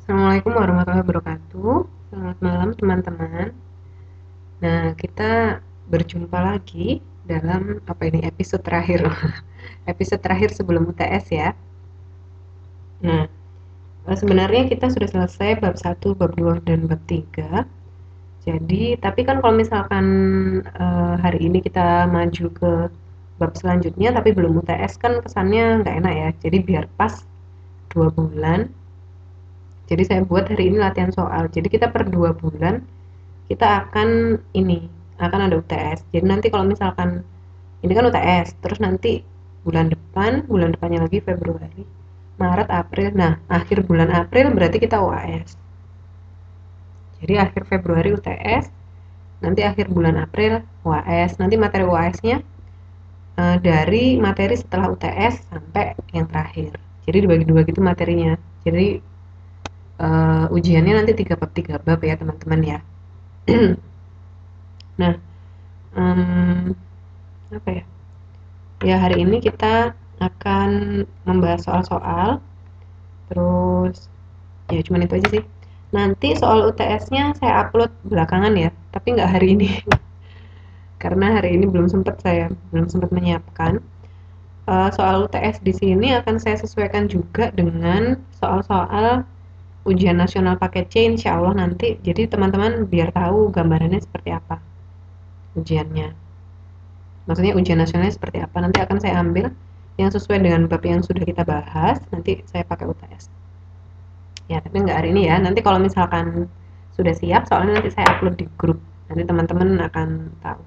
Assalamualaikum warahmatullahi wabarakatuh. Selamat malam teman-teman. Nah, kita berjumpa lagi dalam episode terakhir. Episode terakhir sebelum UTS ya. Nah, sebenarnya kita sudah selesai bab 1, bab 2 dan bab 3. Jadi, tapi kan kalau misalkan hari ini kita maju ke bab selanjutnya tapi belum UTS kan kesannya nggak enak ya. Jadi biar pas 2 bulan. Jadi saya buat hari ini latihan soal. Jadi kita per 2 bulan kita akan ada UTS. Jadi nanti kalau misalkan ini kan UTS, terus nanti bulan depannya lagi Februari, Maret, April. Nah, akhir bulan April berarti kita UAS. Jadi akhir Februari UTS, nanti akhir bulan April UAS. Nanti materi UAS-nya dari materi setelah UTS sampai yang terakhir. Jadi dibagi dua gitu materinya. Jadi ujiannya nanti 3 bab ya teman-teman ya. Nah, apa ya? Ya hari ini kita akan membahas soal-soal, terus ya cuman itu aja sih. Nanti soal UTS-nya saya upload belakangan ya, tapi nggak hari ini karena hari ini saya belum sempat menyiapkan. Soal UTS di sini akan saya sesuaikan juga dengan soal-soal ujian nasional paket C insya Allah nanti. Jadi teman-teman biar tahu gambarannya seperti apa ujiannya. Maksudnya ujian nasionalnya seperti apa, nanti akan saya ambil yang sesuai dengan bab yang sudah kita bahas, nanti saya pakai UTS ya, tapi nggak hari ini ya. Nanti kalau misalkan sudah siap soalnya nanti saya upload di grup, nanti teman-teman akan tahu.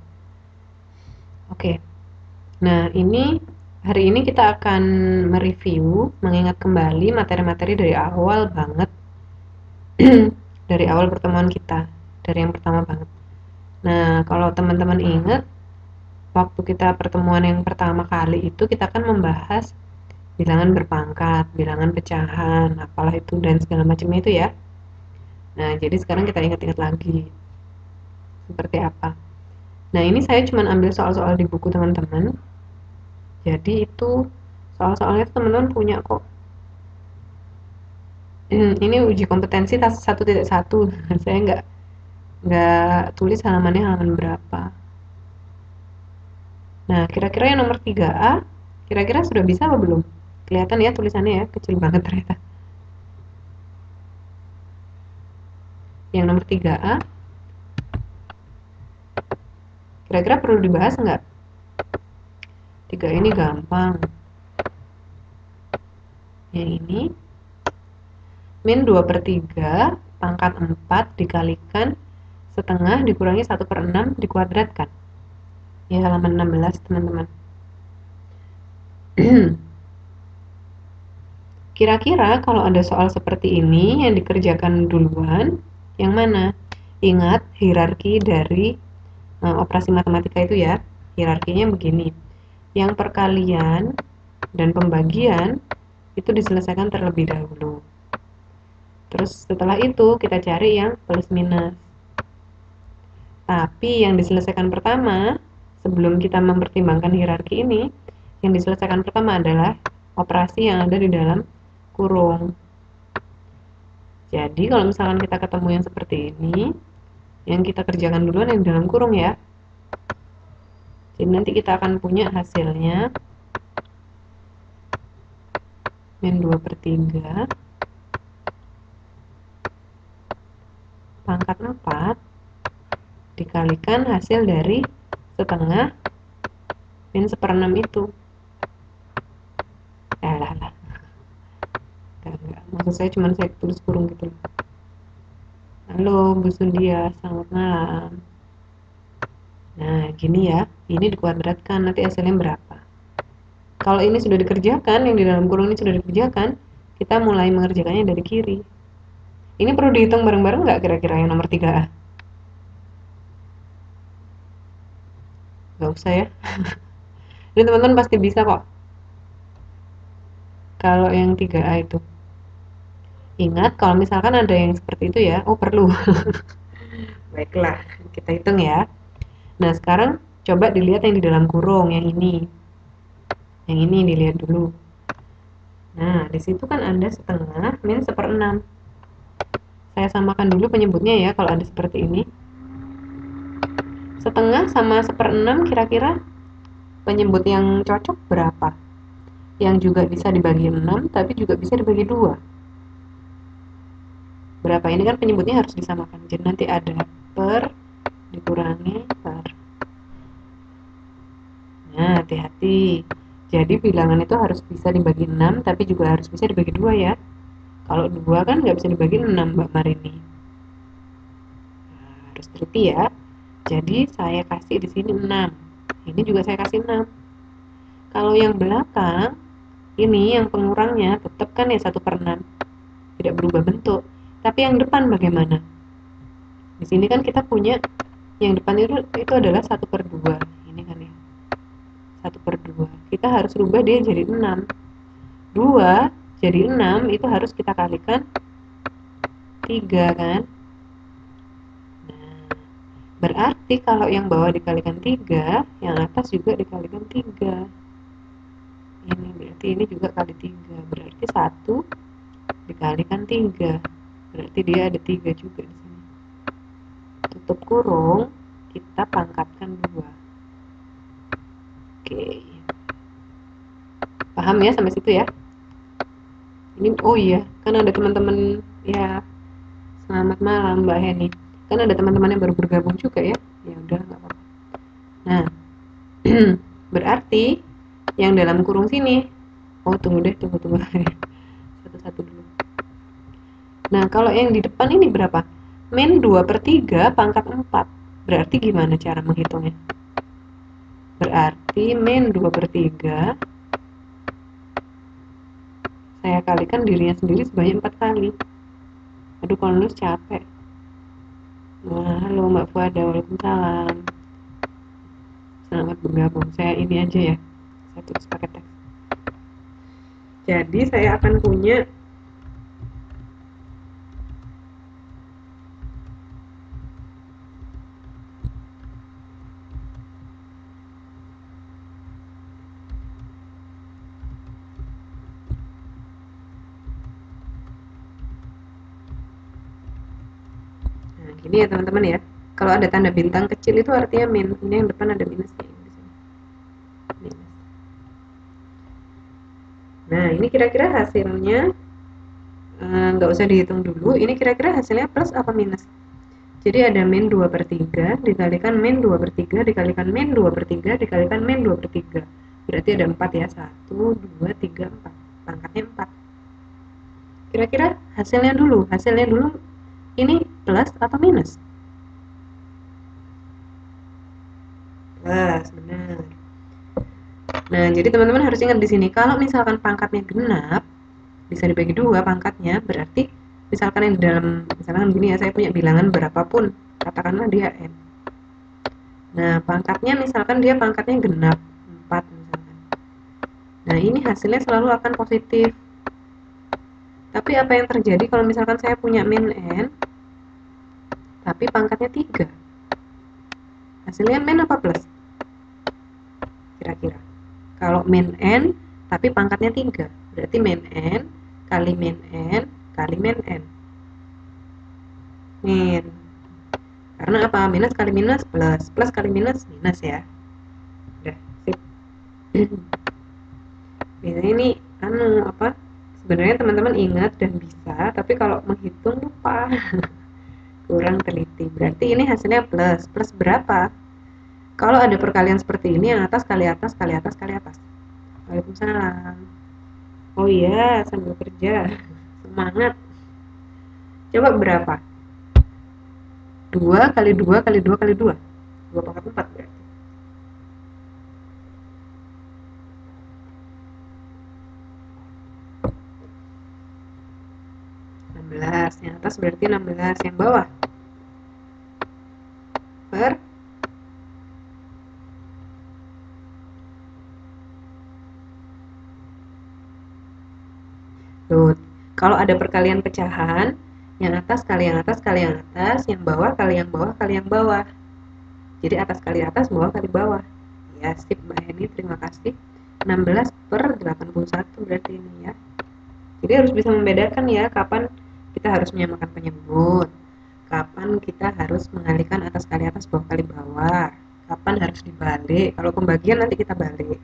Oke, nah ini hari ini kita akan mereview, mengingat kembali materi-materi dari awal banget dari awal pertemuan kita, dari yang pertama banget. Nah, kalau teman-teman ingat waktu kita pertemuan yang pertama kali itu kita kan membahas bilangan berpangkat, bilangan pecahan, apalah itu dan segala macamnya itu ya. Nah, jadi sekarang kita ingat-ingat lagi seperti apa. Nah, ini saya cuma ambil soal-soal di buku teman-teman. Jadi itu soal-soalnya teman-teman punya kok. Ini uji kompetensi 1.1. Saya nggak tulis halamannya halaman berapa. Nah, kira-kira yang nomor 3A, kira-kira sudah bisa apa belum? Kelihatan ya tulisannya ya, kecil banget ternyata. Yang nomor 3A, kira-kira perlu dibahas nggak? 3 ini gampang. Yang ini, min 2/3 pangkat 4 dikalikan setengah dikurangi 1/6 dikuadratkan. Ya, halaman 16 teman-teman. Kira-kira kalau ada soal seperti ini yang dikerjakan duluan, yang mana? Ingat hierarki dari operasi matematika itu ya. Hierarkinya begini. Yang perkalian dan pembagian itu diselesaikan terlebih dahulu. Terus setelah itu kita cari yang plus minus. Tapi yang diselesaikan pertama, sebelum kita mempertimbangkan hierarki ini, yang diselesaikan pertama adalah operasi yang ada di dalam kurung. Jadi kalau misalkan kita ketemu yang seperti ini, yang kita kerjakan duluan yang di dalam kurung ya. Jadi nanti kita akan punya hasilnya min 2/3 pangkat 4 dikalikan hasil dari setengah min 1/6 itu. Lah. Enggak. Maksud saya cuma saya tulis kurung gitu. Halo Bu Sundia, selamat malam. Nah, gini ya, ini dikuadratkan, nanti hasilnya berapa? Kalau ini sudah dikerjakan, yang di dalam kurung ini sudah dikerjakan, kita mulai mengerjakannya dari kiri. Ini perlu dihitung bareng-bareng nggak kira-kira yang nomor 3A? Nggak usah ya. Ini teman-teman pasti bisa kok. Kalau yang 3A itu. Ingat, kalau misalkan ada yang seperti itu ya, oh perlu. Baiklah, kita hitung ya. Nah, sekarang coba dilihat yang di dalam kurung, yang ini. Yang ini dilihat dulu. Nah, di situ kan ada setengah min 1/6. Saya samakan dulu penyebutnya ya kalau ada seperti ini. Setengah sama 1/6 kira-kira penyebut yang cocok berapa? Yang juga bisa dibagi 6 tapi juga bisa dibagi 2. Berapa? Ini kan penyebutnya harus disamakan. Jadi nanti ada per dikurangi per. Nah, hati-hati. Jadi bilangan itu harus bisa dibagi 6 tapi juga harus bisa dibagi 2 ya. Kalau 2 kan nggak bisa dibagi 6, Mbak Marini. Nah, harus teliti ya. Jadi saya kasih di sini 6. Ini juga saya kasih 6. Kalau yang belakang, ini yang pengurangnya tetap kan ya 1/6. Tidak berubah bentuk. Tapi yang depan bagaimana? Di sini kan kita punya yang depan itu adalah 1/2. Ini kan ya. 1/2. Kita harus rubah dia jadi 6. 2 jadi 6 itu harus kita kalikan 3 kan? Berarti kalau yang bawah dikalikan 3, yang atas juga dikalikan 3. Ini berarti ini juga kali 3. Berarti 1 dikalikan 3. Berarti dia ada 3 juga di sini. Tutup kurung, kita pangkatkan 2. Oke. Paham ya sampai situ ya? Ini oh iya, kan ada teman-teman ya. Selamat malam Mbak Heni. Kan ada teman-teman yang baru bergabung juga ya. Ya udah nggak apa-apa. Nah, berarti yang dalam kurung sini, oh tunggu satu-satu dulu. Nah, kalau yang di depan ini berapa? Min 2/3 pangkat 4. Berarti gimana cara menghitungnya? Berarti min 2/3 saya kalikan dirinya sendiri sebanyak 4 kali. Aduh, kalau nulis capek. Wah, halo Mbak Fuada, waalaikumsalam. Selamat bergabung. Saya ini aja ya. Saya tulis pakai teks. Jadi saya akan punya gini ya teman-teman ya. Kalau ada tanda bintang kecil itu artinya min. Ini yang depan ada minusnya. Minus. Nah, ini kira-kira hasilnya nggak usah dihitung dulu. Ini kira-kira hasilnya plus apa minus? Jadi ada min 2/3 dikalikan min 2/3 dikalikan min 2/3 dikalikan min 2/3. Berarti ada 4 ya. 1, 2, 3, 4. Pangkatnya 4. Kira-kira hasilnya dulu ini plus atau minus? Plus, benar. Nah, jadi teman-teman harus ingat di sini kalau misalkan pangkatnya genap bisa dibagi 2 pangkatnya, berarti misalkan yang di dalam misalkan gini ya, saya punya bilangan berapapun, katakanlah dia n. Nah, pangkatnya misalkan dia pangkatnya genap 4 misalkan. Nah, ini hasilnya selalu akan positif. Tapi apa yang terjadi kalau misalkan saya punya min n tapi pangkatnya 3? Hasilnya min apa plus? Kira-kira. Kalau min n tapi pangkatnya 3, berarti min n kali min n kali min n. Min. Karena apa? Minus kali minus plus, plus kali minus minus ya. Udah, sip. Biasanya ini sebenarnya teman-teman ingat dan bisa, tapi kalau menghitung lupa. Kurang teliti. Berarti ini hasilnya plus. Plus berapa? Kalau ada perkalian seperti ini, yang atas kali atas kali atas kali atas. Waalaikumsalam. Oh iya, sambil kerja. Semangat. Coba berapa? 2 kali 2 kali 2 kali 2. 2 pangkat 4 berarti. 16. Yang atas berarti 16. Yang bawah? Per Tuh, kalau ada perkalian pecahan, yang atas kali yang atas kali yang atas, yang bawah kali yang bawah kali yang bawah. Jadi atas kali atas, bawah kali bawah. Ya, sip Mbak Heni, terima kasih. 16/81 berarti ini ya. Jadi harus bisa membedakan ya kapan kita harus menyamakan penyebut, kapan kita harus mengalihkan atas kali atas, bawah kali bawah, kapan harus dibalik. Kalau pembagian nanti kita balik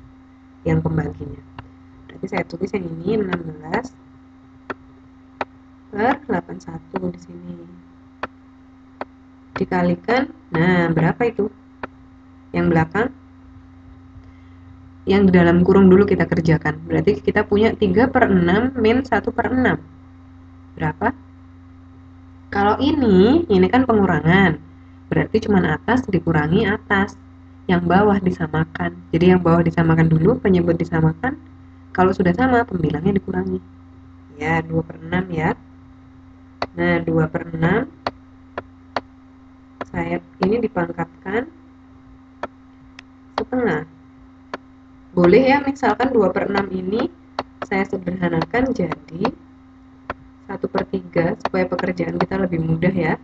yang pembaginya. Berarti saya tulis yang ini 16 per 81 di sini. Dikalikan, nah berapa itu? Yang belakang, yang di dalam kurung dulu kita kerjakan. Berarti kita punya 3/6 min 1/6. Berapa? Kalau ini kan pengurangan. Berarti cuma atas dikurangi atas. Yang bawah disamakan. Jadi yang bawah disamakan dulu, penyebut disamakan. Kalau sudah sama, pembilangnya dikurangi. Ya, 2/6 ya. Nah, 2/6 saya ini dipangkatkan setengah. Boleh ya, misalkan 2/6 ini saya sederhanakan jadi 1/3 supaya pekerjaan kita lebih mudah ya.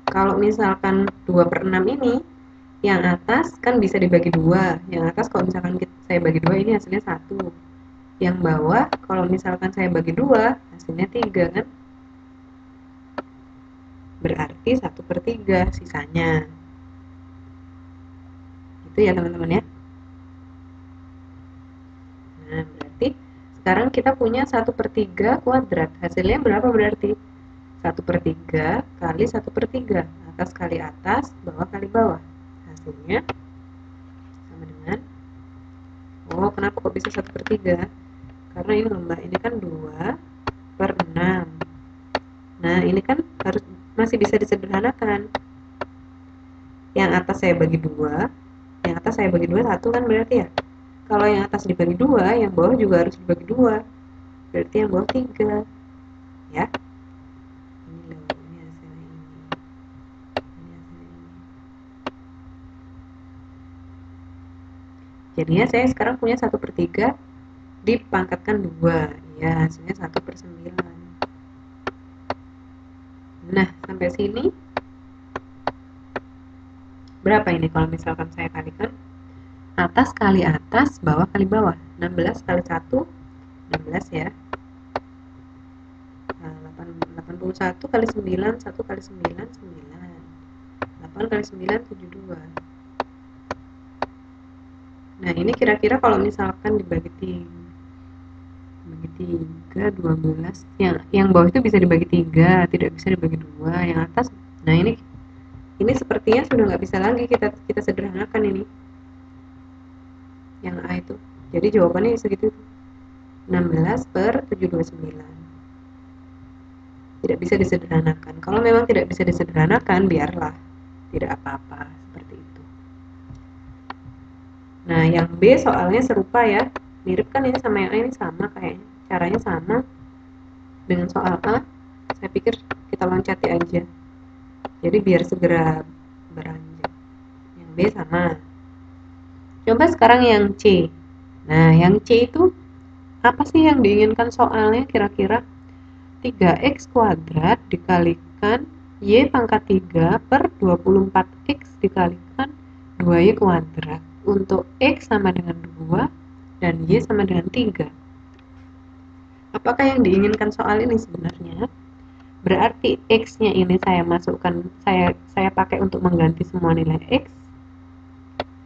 Kalau misalkan 2/6 ini, yang atas kan bisa dibagi 2. Yang atas kalau misalkan saya bagi 2 ini hasilnya 1. Yang bawah kalau misalkan saya bagi 2 hasilnya 3 kan. Berarti 1/3 sisanya. Itu ya teman-teman ya. Nah, berarti sekarang kita punya 1/3 kuadrat. Hasilnya berapa berarti? 1/3 kali 1/3. Atas kali atas, bawah kali bawah. Hasilnya sama dengan, oh kenapa kok bisa 1/3? Karena ini lembah, ini kan 2/6. Nah ini kan harus masih bisa disederhanakan. Yang atas saya bagi 2, yang atas saya bagi 2 1 kan berarti ya. Kalau yang atas dibagi 2, yang bawah juga harus dibagi 2. Berarti yang bawah 3. Ya. Ini loh, ini hasilnya ini. Ini hasilnya ini. Jadinya saya sekarang punya 1/3 dipangkatkan 2. Ya, hasilnya 1/9. Nah, sampai sini berapa ini kalau misalkan saya kalikan? Atas kali atas, bawah kali bawah. 16 kali 1, 16 ya. Nah, 81 kali 9, 1 kali 9, 9. 8 kali 9, 72. Nah, ini kira-kira kalau misalkan dibagi 3, 12. Yang bawah itu bisa dibagi 3, tidak bisa dibagi 2. Yang atas, nah ini sepertinya sudah nggak bisa lagi kita sederhanakan ini. Yang A itu. Jadi jawabannya segitu. 16/729. Tidak bisa disederhanakan. Kalau memang tidak bisa disederhanakan, biarlah. Tidak apa-apa, seperti itu. Nah, yang B soalnya serupa ya. Mirip kan ini sama yang A, ini sama kayaknya. Caranya sama. Dengan soal A, saya pikir kita loncati aja. Jadi biar segera beranjak. Yang B sama. Coba sekarang yang C. Nah, yang C itu apa sih yang diinginkan soalnya kira-kira? 3x kuadrat dikalikan y pangkat 3 per 24x dikalikan 2y kuadrat. Untuk x sama dengan 2 dan y sama dengan 3. Apakah yang diinginkan soal ini sebenarnya? Berarti x-nya ini saya masukkan, saya pakai untuk mengganti semua nilai x.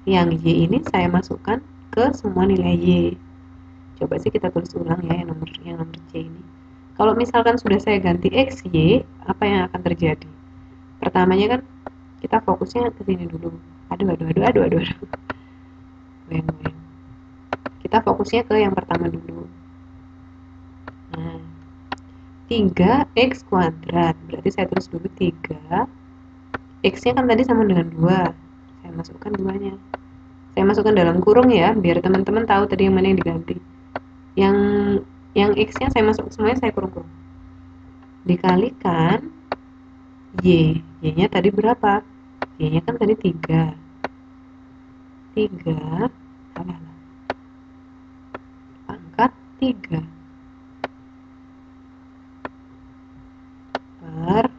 Yang y ini saya masukkan ke semua nilai y. Coba sih kita tulis ulang ya yang nomor C ini. Kalau misalkan sudah saya ganti x, y, apa yang akan terjadi? Pertamanya kan kita fokusnya ke sini dulu. Aduh. Goyang. Kita fokusnya ke yang pertama dulu. Nah, 3x kuadrat. Berarti saya tulis dulu 3. X-nya kan tadi sama dengan 2. Saya masukkan 2-nya. Saya masukkan dalam kurung ya, biar teman-teman tahu tadi yang mana yang diganti. Yang X-nya saya masuk semuanya, saya kurung-kurung. Dikalikan Y. Y-nya tadi berapa? Y-nya kan tadi 3. 3 pangkat 3 per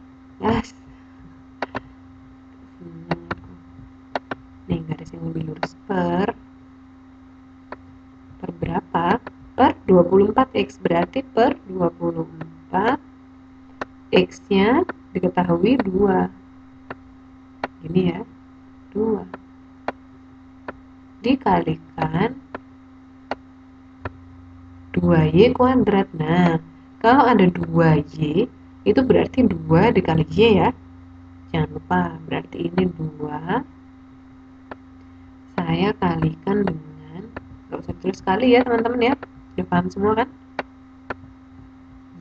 nih garis yang lebih lurus per berapa? Per 24x berarti per 24 x-nya diketahui 2. Ini ya, 2 dikalikan 2y kuadrat. Nah, kalau ada 2y itu berarti 2 dikali y ya. Jangan lupa, berarti ini 2 saya kalikan dengan, nggak usah tulis kali ya teman-teman ya, udah paham semua kan?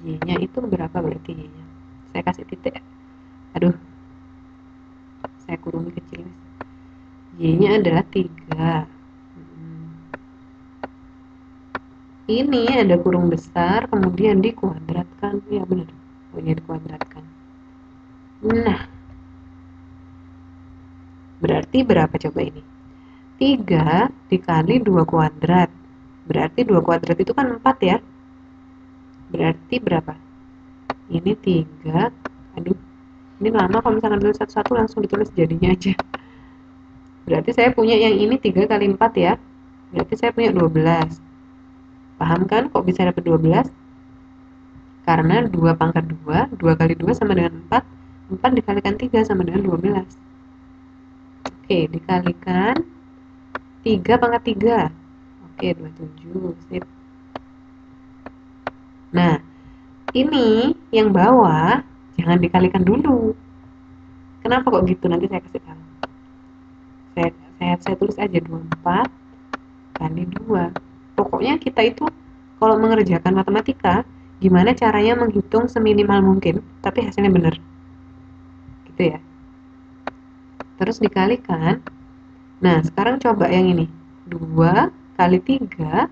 Y-nya itu berapa berarti Y-nya? Saya kasih titik. Aduh, saya kurungi kecil. Y-nya adalah 3. Ini ada kurung besar, kemudian dikuadratkan. Ya benar, ini dikuadratkan. Nah, berarti berapa coba ini? 3 dikali 2 kuadrat. Berarti 2 kuadrat itu kan 4 ya. Berarti berapa? Ini 3. Aduh, ini lama kalau misalkan tulis satu-satu langsung ditulis jadinya aja. Berarti saya punya yang ini 3 kali 4 ya. Berarti saya punya 12. Paham kan kok bisa dapat 12? Karena 2 pangkat 2, 2 kali 2 sama dengan 4. 4 dikalikan 3 sama dengan 12. Oke, dikalikan 3 pangkat 3. Oke, 27. Sip. Nah, ini yang bawah jangan dikalikan dulu. Kenapa kok gitu? Nanti saya kasih tahu. Saya tulis aja 24 kali 2. Pokoknya kita itu kalau mengerjakan matematika, gimana caranya menghitung seminimal mungkin, tapi hasilnya benar. Gitu ya. Terus dikalikan. Nah, sekarang coba yang ini. 2 kali 3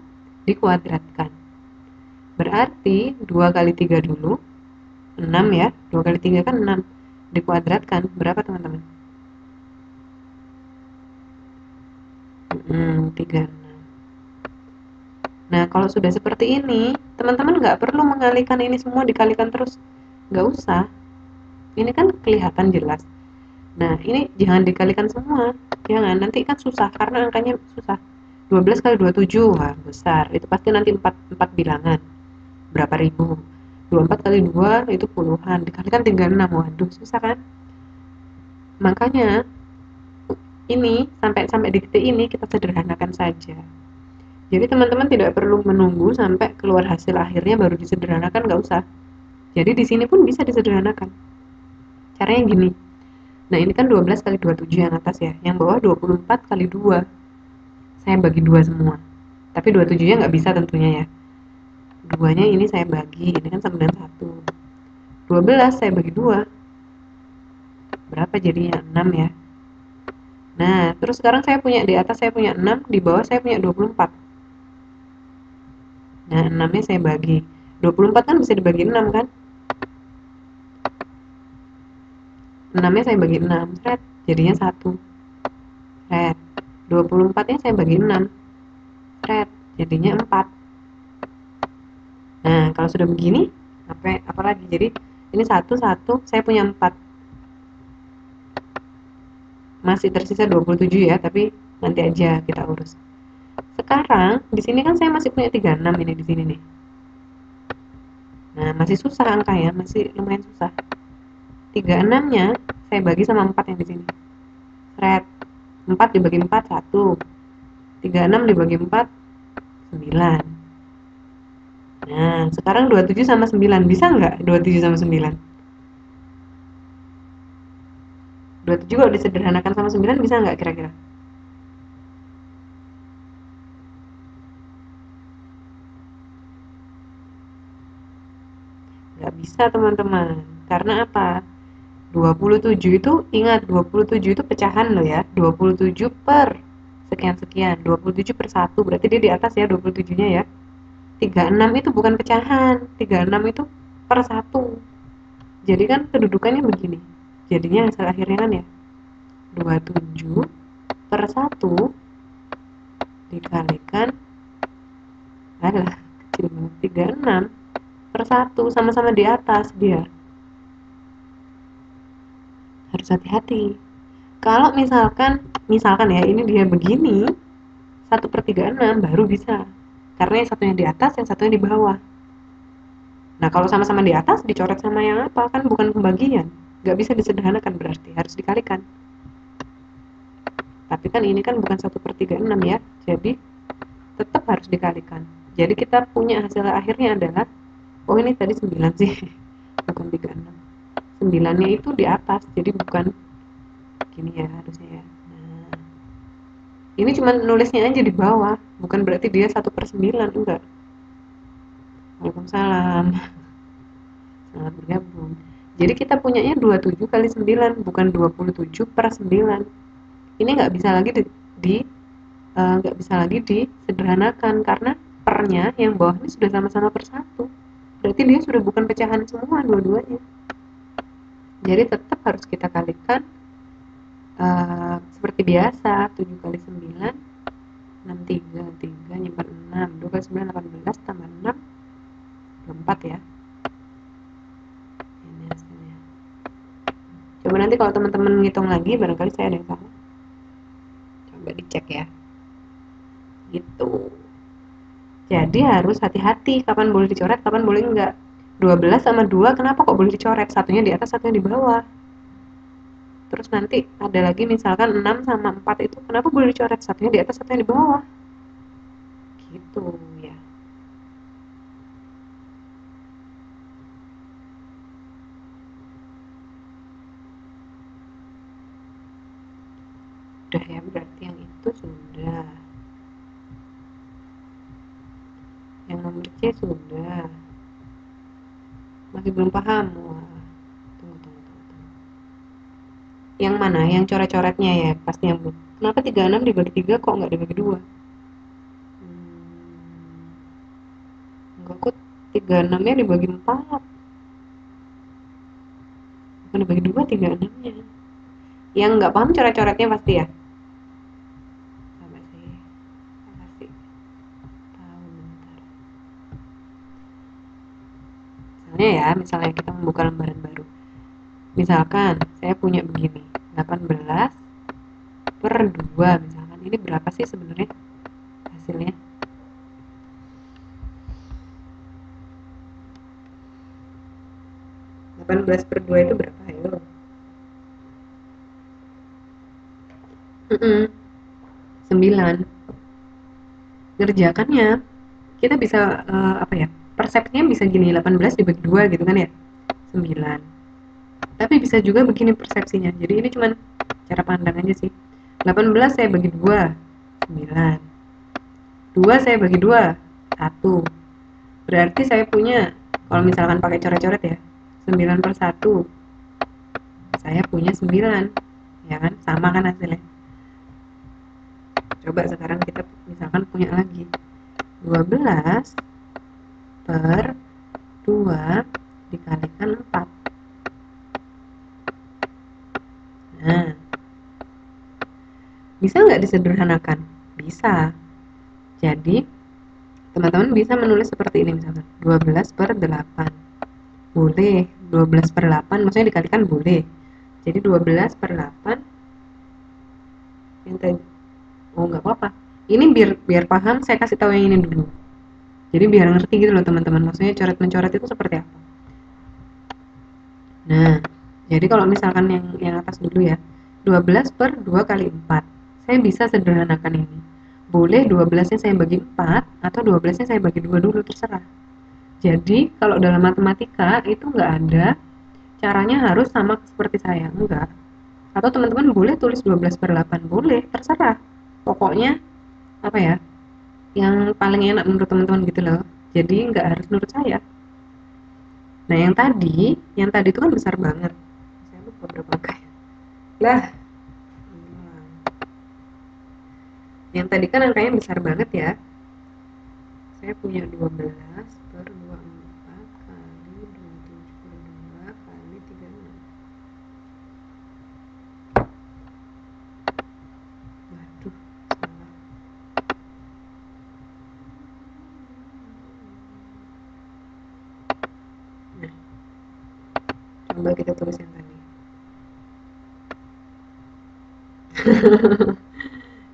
dikuadratkan. Berarti 2 kali 3 dulu. 6 ya. 2 kali 3 kan 6. Dikuadratkan. Berapa teman-teman? 36. Nah, kalau sudah seperti ini, teman-teman nggak perlu mengalihkan ini semua dikalikan terus. Nggak usah. Ini kan kelihatan jelas. Nah, ini jangan dikalikan semua. Jangan, nanti kan susah karena angkanya susah. 12 kali 27, wah besar. Itu pasti nanti 4 bilangan. Berapa ribu? 24 kali 2 itu puluhan. Dikalikan 36, waduh susah kan? Makanya ini sampai di titik ini kita sederhanakan saja. Jadi teman-teman tidak perlu menunggu sampai keluar hasil akhirnya baru disederhanakan, nggak usah. Jadi di sini pun bisa disederhanakan. Caranya gini. Nah, ini kan 12 kali 27 yang atas ya. Yang bawah 24 kali 2. Saya bagi 2 semua. Tapi 27-nya nggak bisa tentunya ya. 2-nya ini saya bagi. Ini kan sama dengan 1. 12 saya bagi 2. Berapa jadinya? 6 ya. Nah, terus sekarang saya punya di atas saya punya 6, di bawah saya punya 24. Nah, 6-nya saya bagi. 24 kan bisa dibagi 6 kan? 6-nya saya bagi 6. Seret. Jadinya 1. Seret. 24-nya saya bagi 6. Seret. Jadinya 4. Nah, kalau sudah begini, apa lagi? Jadi, ini 1, 1. Saya punya 4. Masih tersisa 27 ya, tapi nanti aja kita urus. Sekarang, di sini kan saya masih punya 36 ini di sini nih. Nah, masih susah angka ya, masih lumayan susah. 36-nya saya bagi sama 4 yang di sini. Seret. 4 dibagi 4, 1. 36 dibagi 4, 9. Nah, sekarang 27 sama 9. Bisa nggak 27 sama 9? 27 kalau disederhanakan sama 9 bisa nggak kira-kira? Nggak bisa teman-teman. Karena apa? 27 itu, ingat 27 itu pecahan loh ya. 27 per sekian-sekian. 27 per 1. Berarti dia di atas ya 27-nya ya. 36 itu bukan pecahan. 36 itu per 1. Jadi kan kedudukannya begini. Jadinya hasil akhirnya kan ya 27 per 1 dikalikan adalah kecil banget 36 per 1, sama-sama di atas dia. Harus hati-hati. Kalau misalkan ya ini dia begini 1/36 baru bisa. karena yang satunya di atas, yang satunya di bawah. Nah, kalau sama-sama di atas dicoret sama yang apa, kan bukan pembagian, nggak bisa disederhanakan, berarti harus dikalikan. Tapi kan ini kan bukan 1/36 ya, jadi tetap harus dikalikan. Jadi kita punya hasil akhirnya adalah, oh ini tadi 9 sih, bukan 36. 9-nya itu di atas, jadi bukan gini ya harusnya ya. Nah, ini cuma nulisnya aja di bawah, bukan berarti dia 1/9, enggak. Waalaikumsalam, selamat bergabung. Jadi kita punyanya 27 kali 9, bukan 27/9. Ini nggak bisa lagi nggak bisa lagi disederhanakan karena pernya yang bawah ini sudah sama-sama per 1. Berarti dia sudah bukan pecahan semua dua-duanya. Jadi tetap harus kita kalikan seperti biasa, 7 kali 9 63, 3 nyimpan 6, 2 kali 9 18 tambah 6 24 ya. Ini hasilnya. Coba nanti kalau teman-teman ngitung lagi barangkali saya ada yang salah. Coba dicek ya. Gitu. Jadi harus hati-hati kapan boleh dicoret, kapan boleh enggak. 12 sama 2 kenapa kok boleh dicoret? Satunya di atas, satunya di bawah. Terus nanti ada lagi misalkan 6 sama 4 itu kenapa boleh dicoret? Satunya di atas, satunya di bawah. Gitu ya. Udah ya, berarti yang itu sudah. Yang nomor C sudah. Masih belum paham? Wah, tunggu. Yang mana? Yang coret-coretnya ya, pasti yang belum. Kenapa 36 dibagi 3 kok nggak dibagi 2? Enggak kok, 36-nya dibagi 4. Bukan dibagi 2, 36-nya. Yang nggak paham coret-coretnya pasti ya? Sama sih. Pasti. Tahu bentar. Misalnya kita membuka lembaran baru. Misalkan saya punya begini, 18 per 2 misalkan. Ini berapa sih sebenarnya hasilnya? Delapan belas per 2 itu berapa? Ayo. 9. Ngerjakannya kita bisa apa ya? Persepsinya bisa gini, 18 dibagi 2 gitu kan ya? 9. Tapi bisa juga begini persepsinya. Jadi ini cuman cara pandang aja sih. 18 saya bagi 2, 9. 2 saya bagi 2, 1. Berarti saya punya, kalau misalkan pakai coret-coret ya, 9 per 1. Saya punya 9. Ya kan? Sama kan hasilnya? Coba sekarang kita misalkan punya lagi 12 per 2 dikalikan 4. Nah, bisa nggak disederhanakan? Bisa. Jadi, teman-teman bisa menulis seperti ini misalkan. 12 per 8. Boleh. 12 per 8 maksudnya dikalikan boleh. Jadi 12 per 8 yang tadi. Oh, nggak apa-apa. Ini biar paham, saya kasih tahu yang ini dulu. Jadi biar ngerti gitu loh teman-teman. Maksudnya coret-mencoret itu seperti apa. Nah, jadi kalau misalkan yang atas dulu ya. 12 per 2 kali 4. Saya bisa sederhanakan ini. Boleh 12-nya saya bagi 4 atau 12-nya saya bagi 2 dulu, terserah. Jadi kalau dalam matematika itu nggak ada caranya harus sama seperti saya, enggak. Atau teman-teman boleh tulis 12 per 8, boleh, terserah. Pokoknya apa ya, yang paling enak menurut teman-teman gitu loh. Jadi nggak harus menurut saya. Nah yang tadi itu kan besar banget. Saya lupa berapa kali. Lah, yang tadi kan angkanya besar banget ya. Saya punya 12 per 24 kali 272 kali 36. Waduh, salah. Nah, coba kita tulis yang tadi.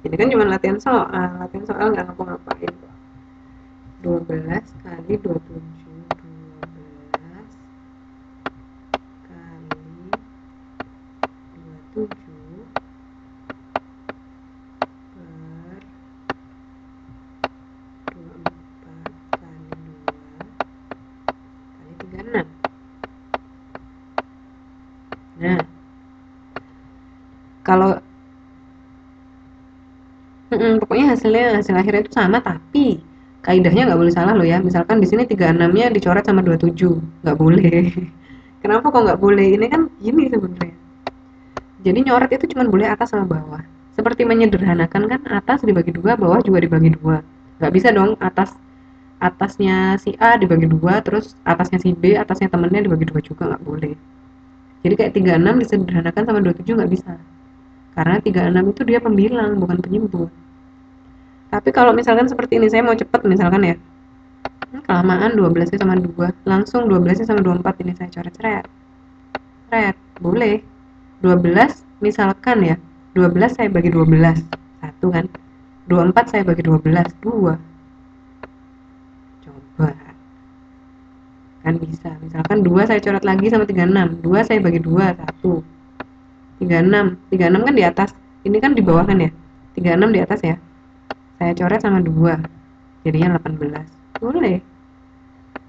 Ini kan cuma latihan soal nggak ngapa-ngapain. 12 kali 27, 12 kali 27 per 24 kali 2 kali 36. Nah, kalau pokoknya hasil akhirnya itu sama, tapi kaidahnya nggak boleh salah loh ya. Misalkan di sini 36-nya dicoret sama 27, nggak boleh. Kenapa kok nggak boleh? Ini kan gini sebenarnya. Jadi nyoret itu cuma boleh atas sama bawah. Seperti menyederhanakan kan, atas dibagi dua, bawah juga dibagi dua. Nggak bisa dong atasnya si A dibagi dua, terus atasnya si B, atasnya temennya dibagi dua juga, nggak boleh. Jadi kayak 36 disederhanakan sama 27 nggak bisa. Karena 36 itu dia pembilang, bukan penyebut. Tapi kalau misalkan seperti ini, saya mau cepet misalkan ya, kelamaan 12-nya sama 2, langsung 12-nya sama 24, ini saya coret seret, boleh. 12 misalkan ya, 12 saya bagi 12, 1 kan. 24 saya bagi 12, 2. Coba, kan bisa. Misalkan 2 saya coret lagi sama 36, 2 saya bagi 2, 1. 36 kan di atas, ini kan di bawah kan ya, 36 di atas ya, saya coret sama 2, jadinya 18, boleh.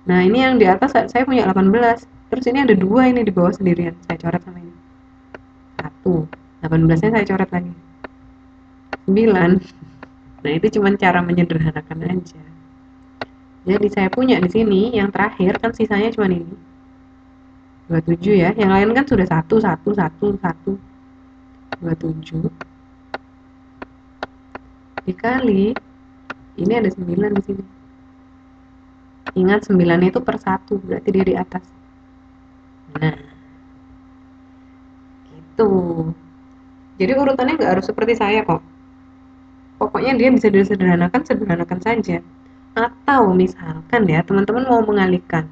Nah ini yang di atas saya punya 18, terus ini ada 2 ini di bawah sendirian, saya coret sama ini 1, 18 nya saya coret lagi 9. Nah itu cuma cara menyederhanakan aja. Jadi saya punya di sini yang terakhir kan sisanya cuma ini 27 ya, yang lain kan sudah 1, 1, 1, 1, 27 dikali ini ada 9 di sini. Ingat 9 itu per 1, berarti dia di atas. Nah, gitu. Jadi urutannya nggak harus seperti saya kok. Pokoknya dia bisa disederhanakan, sederhanakan saja. Atau misalkan ya, teman-teman mau mengalihkan.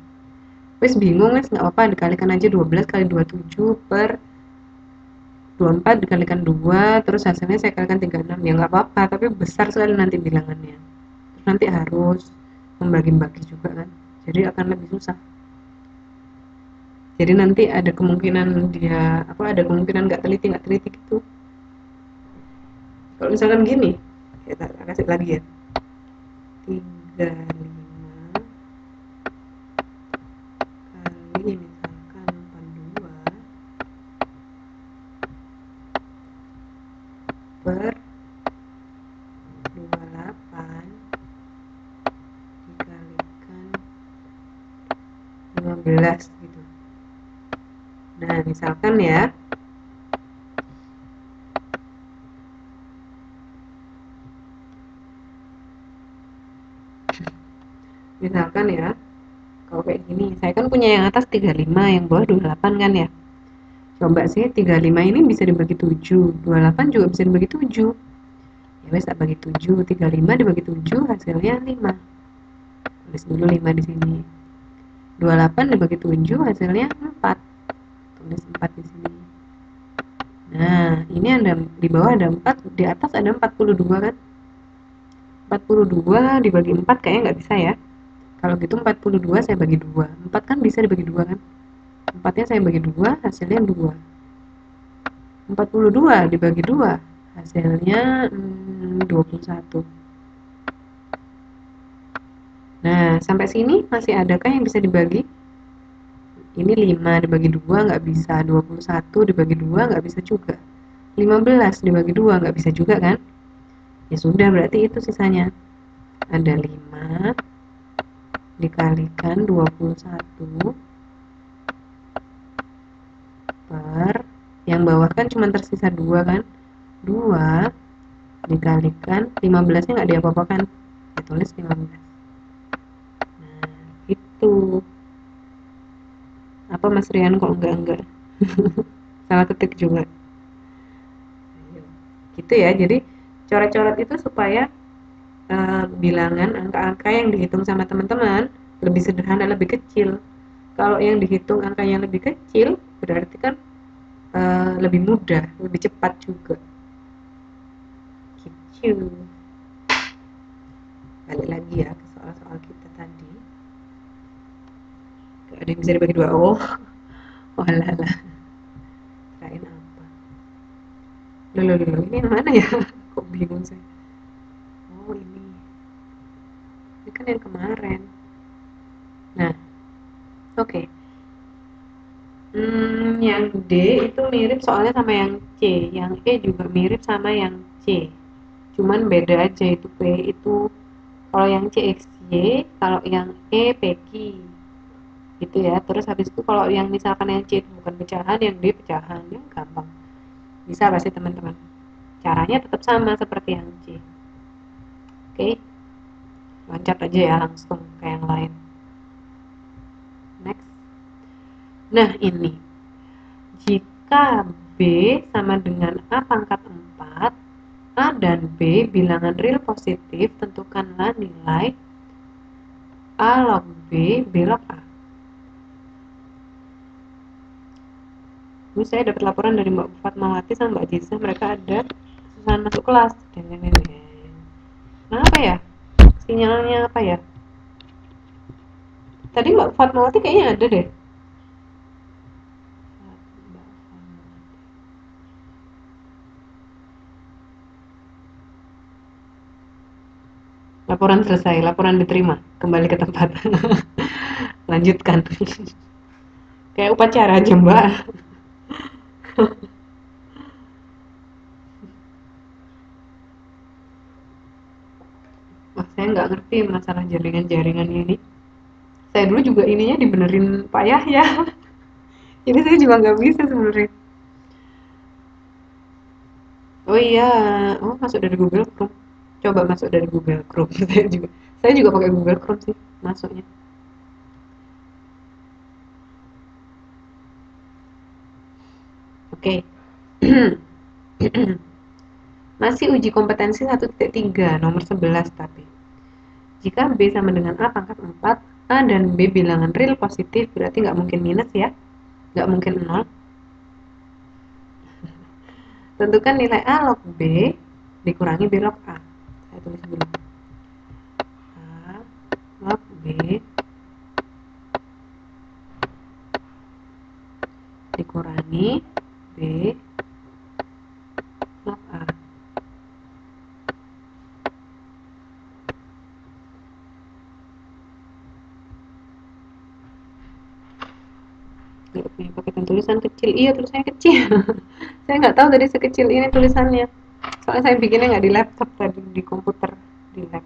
Wes bingung wes, nggak apa-apa, dikalikan aja 12 kali 27 per 24 dikalikan 2, terus hasilnya saya kalikan 36. Ya nggak apa-apa, tapi besar sekali nanti bilangannya. Terus nanti harus membagi-bagi juga kan. Jadi akan lebih susah. Jadi nanti ada kemungkinan dia ada kemungkinan nggak teliti gitu. Kalau misalkan gini, kita kasih lagi ya, 35 kali misalkan 82 per 28 dikalikan 15 gitu. Nah misalkan ya, kalau kayak gini, saya kan punya yang atas 35, yang bawah 28 kan ya. Coba sih 35 ini bisa dibagi 7, 28 juga bisa dibagi 7. Ya wes tak bagi 7, 35 dibagi 7 hasilnya 5. Tulis dulu 5 di sini. 28 dibagi 7 hasilnya 4. Tulis 4 di sini. Nah, ini ada di bawah ada 4, di atas ada 42 kan? 42 dibagi 4 kayaknya nggak bisa ya. Kalau gitu 42 saya bagi 2. 4 kan bisa dibagi 2 kan? 4-nya saya bagi 2, hasilnya 2. 42 dibagi 2, hasilnya 21. Nah, sampai sini masih adakah yang bisa dibagi? Ini 5 dibagi 2 nggak bisa, 21 dibagi 2 nggak bisa juga, 15 dibagi 2 nggak bisa juga kan? Ya sudah, berarti itu sisanya. Ada 5 dikalikan 21 per, yang bawah kan cuma tersisa 2 kan? 2 dikalikan 15 nya nggak diapa-apakan, ditulis 15. Nah, itu. Apa Mas Rian kok enggak? Salah ketik juga. Gitu ya, jadi coret-coret itu supaya bilangan angka-angka yang dihitung sama teman-teman lebih sederhana, lebih kecil. Kalau yang dihitung angkanya lebih kecil, berarti kan lebih mudah, lebih cepat juga. Gitu. Balik lagi ya ke soal-soal kita tadi. ada yang bisa dibagi dua. Oh, oh lah lah, kirain apa. Loh, ini yang mana ya? Kok bingung saya. Oh, ini kan yang kemarin. Nah, oke. Yang D itu mirip soalnya sama yang C, yang E juga mirip sama yang C. Cuman beda aja, itu P itu kalau yang C XY, kalau yang E PQ. Gitu ya. Terus habis itu kalau yang misalkan yang C itu bukan pecahan, yang D pecahan, ya gampang. Bisa pasti teman-teman. Caranya tetap sama seperti yang C. Oke. Loncat aja ya langsung ke yang lain. Next. Nah, ini. Jika B sama dengan A pangkat 4, A dan B bilangan real positif, tentukanlah nilai A log B log A. Ini saya dapat laporan dari Mbak Fatmawati sama Mbak Jiza, mereka ada kesusahan masuk kelas. Kenapa ya? Sinyalnya apa ya? Tadi Mbak Fatmawati kayaknya ada deh. Laporan selesai, laporan diterima, kembali ke tempat. Lanjutkan. Kayak upacara aja Mbak. Wah, saya nggak ngerti masalah jaringan-jaringan ini. Saya dulu juga ininya dibenerin Pak Yahya. Jadi saya juga nggak bisa sebenarnya. Oh iya, oh masuk dari Google Chrome. Coba masuk dari Google Chrome. Saya juga pakai Google Chrome sih masuknya. Oke. Masih uji kompetensi 1.3 nomor 11 tapi. Jika B sama dengan A pangkat 4, A dan B bilangan real positif, berarti nggak mungkin minus ya. Nggak mungkin 0. Tentukan nilai A log B dikurangi B log A. Saya tulis dulu. A log B dikurangi B log A. Nggak punya paketan tulisan kecil. Iya, tulisannya kecil. Saya nggak tahu tadi sekecil ini tulisannya. Soalnya saya bikinnya nggak di laptop tadi, di komputer, di lab.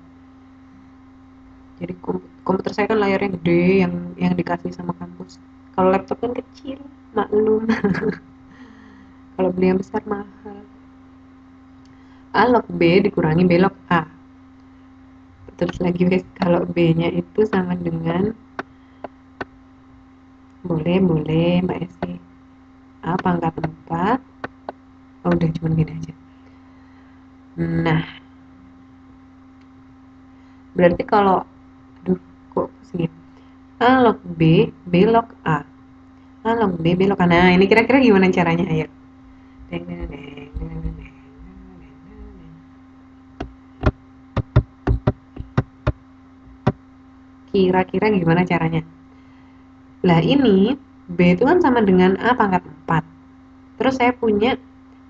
Jadi komputer saya kan layarnya gede, yang dikasih sama kampus. Kalau laptop kan kecil, maklum. Kalau beli yang besar mahal. A log B dikurangi B log A. Terus lagi guys, kalau B-nya itu sama dengan, boleh Mbak Esi, A pangkat 4. Oh, udah cuma gini aja. Nah, berarti kalau, aduh kok pusing ya. A log B log A. A log B log A. Nah, ini kira-kira gimana caranya? Ayo. Deng, deng, deng, deng, deng. Kira-kira gimana caranya? Lah ini, B itu kan sama dengan A pangkat 4. Terus saya punya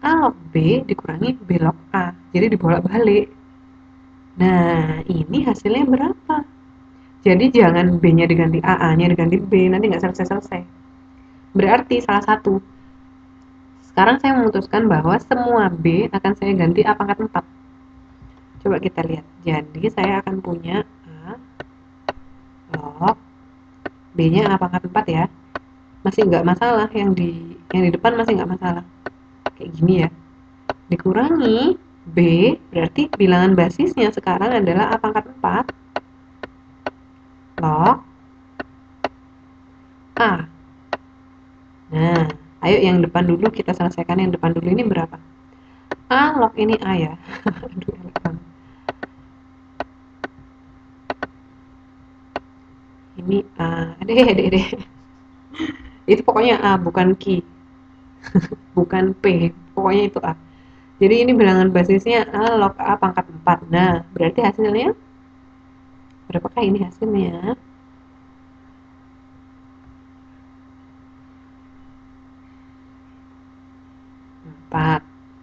A log B dikurangi B log A. Jadi dibolak-balik. Nah, ini hasilnya berapa? Jadi jangan B-nya diganti A, A-nya diganti B. Nanti nggak selesai-selesai. Berarti salah satu. Sekarang saya memutuskan bahwa semua B akan saya ganti A pangkat 4. Coba kita lihat. Jadi saya akan punya A log B-nya A pangkat 4 ya. Masih nggak masalah, yang di depan masih nggak masalah. Kayak gini ya. Dikurangi B, berarti bilangan basisnya sekarang adalah A pangkat 4 log A. Nah, ayo yang depan dulu kita selesaikan, yang depan dulu ini berapa? A log ini A ya. Aduh, ini A. Deh. Itu pokoknya A, bukan Q. Bukan P. Pokoknya itu A. Jadi ini bilangan basisnya A log A pangkat 4. Nah, berarti hasilnya berapakah ini hasilnya?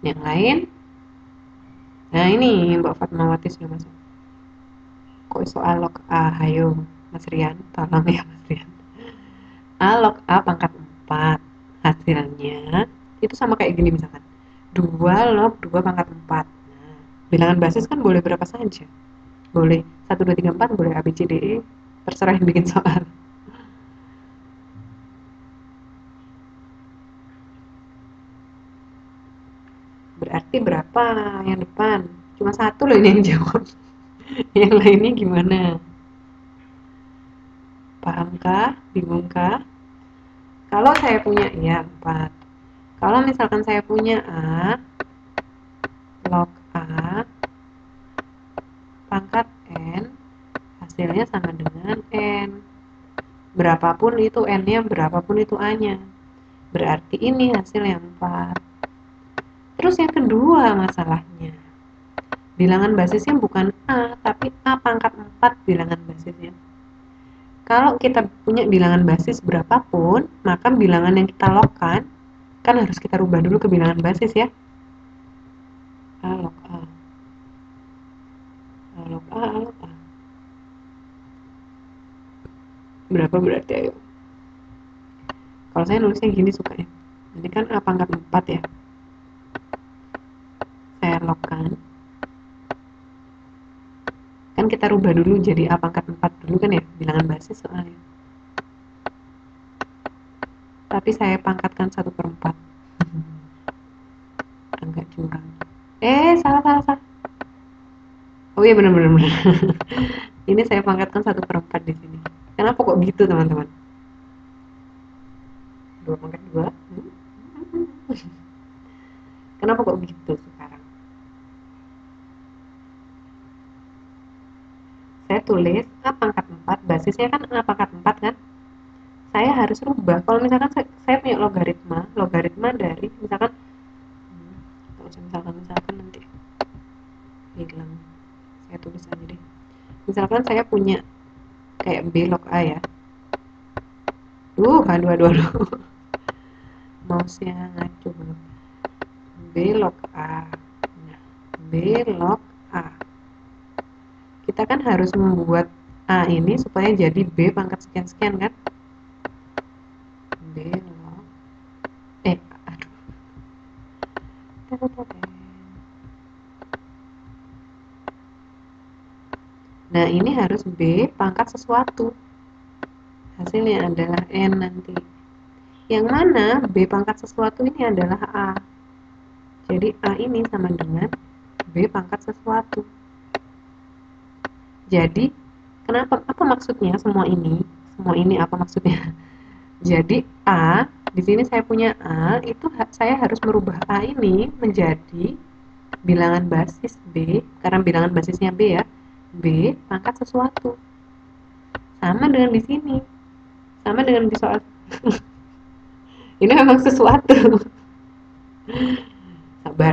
Yang lain, nah ini Mbak Fatmawati sudah masuk. Kok soal log A, hayo Mas Rian, tolong ya Mas Rian. A log A pangkat 4, hasilnya itu sama kayak gini misalkan. 2 log 2 pangkat 4. Nah, bilangan basis kan boleh berapa saja. Boleh 1, 2, 3, 4, boleh A, B, C, D, E, terserah yang bikin soal. Berarti berapa yang depan? Cuma satu loh ini yang jawab. Yang lainnya gimana? Pahamkah? Bingungkah? Kalau saya punya, ya 4. Kalau misalkan saya punya A, log A, pangkat N, hasilnya sama dengan N. Berapapun itu N-nya, berapapun itu A-nya. Berarti ini hasil yang 4. Terus yang kedua masalahnya, bilangan basisnya bukan A, tapi A pangkat 4 bilangan basisnya. Kalau kita punya bilangan basis berapapun, maka bilangan yang kita logkan kan harus kita rubah dulu ke bilangan basis ya. A log A, A log A, A log A. Berapa berarti ayo? Kalau saya nulisnya gini sukanya. Ini kan A pangkat 4 ya. Saya logkan. Kan kita rubah dulu jadi A pangkat 4 dulu kan ya, bilangan basis soalnya. Tapi saya pangkatkan 1/4. Agak curang. Salah. Oh iya benar. Ini saya pangkatkan 1/4 di sini. Kenapa kok gitu teman-teman? 2/2. Kenapa kok gitu sekarang? Saya tulis A pangkat 4, basisnya kan A pangkat 4 kan? Saya harus rubah. Kalau misalkan saya punya logaritma dari misalkan misalkan nanti hilang. Saya tulis aja deh. Misalkan saya punya kayak B log A ya. Aduh. Mouse-nya ngaco banget. B log A. Nah, B log A. Kita kan harus membuat A ini supaya jadi B pangkat sekian-sekian kan? B log aduh. Nah, ini harus B pangkat sesuatu. Hasilnya adalah N nanti. Yang mana B pangkat sesuatu ini adalah A. Jadi A ini sama dengan B pangkat sesuatu. Jadi, apa maksudnya semua ini? Semua ini apa maksudnya? Jadi A, di sini saya punya A, itu saya harus merubah A ini menjadi bilangan basis B, karena bilangan basisnya B ya, B pangkat sesuatu. Sama dengan di sini. Sama dengan di soal. Ini memang sesuatu.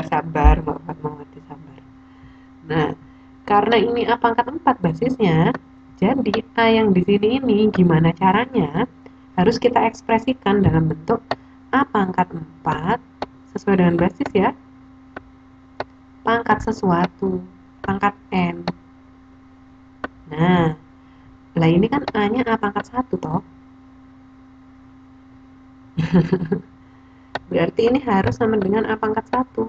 Sabar, Mbak Fatmawati, sabar. Nah, karena ini A pangkat 4 basisnya, jadi A yang di sini ini gimana caranya? Harus kita ekspresikan dalam bentuk A pangkat 4 sesuai dengan basis ya. Pangkat sesuatu, pangkat N. Nah, lah ini kan A-nya A pangkat 1 toh. Berarti ini harus sama dengan A pangkat 1.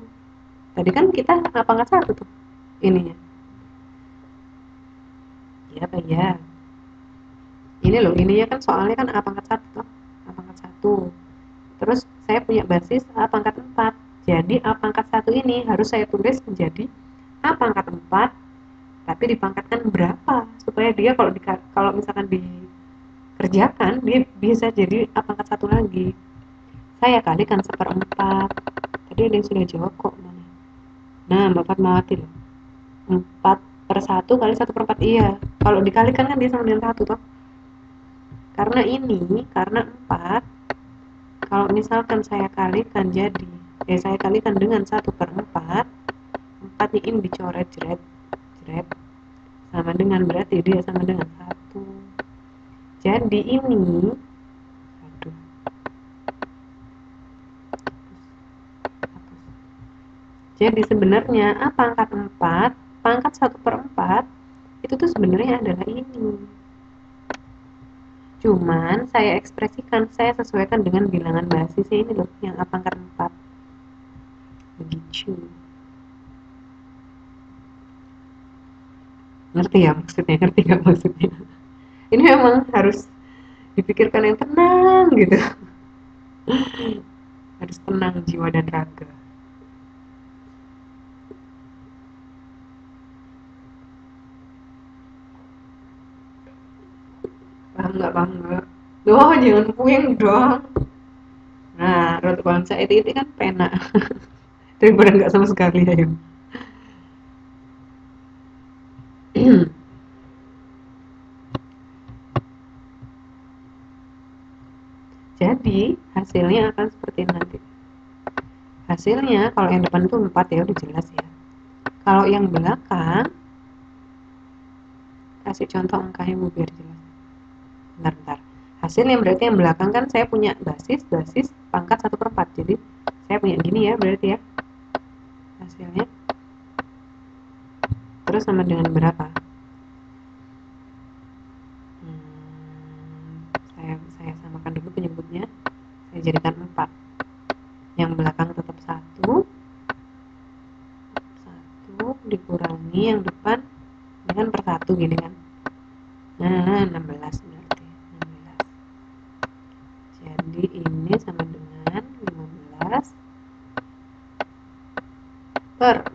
Tadi kan kita A pangkat 1 tuh ininya. Ya apa ya? Ini loh, ininya kan soalnya kan A pangkat 1 toh. A pangkat 1. Terus saya punya basis A pangkat 4. Jadi A pangkat 1 ini harus saya tulis menjadi A pangkat 4 tapi dipangkatkan berapa supaya dia kalau misalkan dikerjakan dia bisa jadi A pangkat 1 lagi. Saya kalikan 1/4. Tadi ada yang sudah jawab kok mana? Nah, Mbak Fatmawati loh. 4/1 kali 1/4 iya. Kalau dikalikan kan dia sama dengan 1 toh. Karena 4, kalau misalkan saya kalikan jadi, saya kalikan dengan 1/4, 4 ini dicoret jret, sama dengan berarti dia sama dengan 1. Jadi ini, aduh, Jadi sebenarnya A pangkat 4 pangkat 1/4 itu tuh sebenarnya adalah ini. Cuman saya ekspresikan, saya sesuaikan dengan bilangan basisnya ini loh, yang A pangkat 4. Begitu. Ngerti ya maksudnya? Ngerti nggak maksudnya? Ini memang harus dipikirkan yang tenang gitu. Harus tenang jiwa dan raga. Paham nggak? Paham nggak? Doh, jangan puyeng dong. Nah, root bangsa itu kan pena. Daripada nggak sama sekali ayo. Jadi, hasilnya akan seperti nanti. Hasilnya, kalau yang depan itu 4 ya, udah jelas ya. Kalau yang belakang, kasih contoh angkanya Bu biar jelas. Bentar. Hasilnya berarti yang belakang kan saya punya basis pangkat 1/4. Jadi, saya punya gini ya berarti ya. Hasilnya. Terus sama dengan berapa? Saya samakan dulu penyebutnya. Saya jadikan 4. Yang belakang tetap 1 dikurangi yang depan dengan per 1 gini kan. Nah, 16 berarti. 16. Jadi ini sama dengan 15 per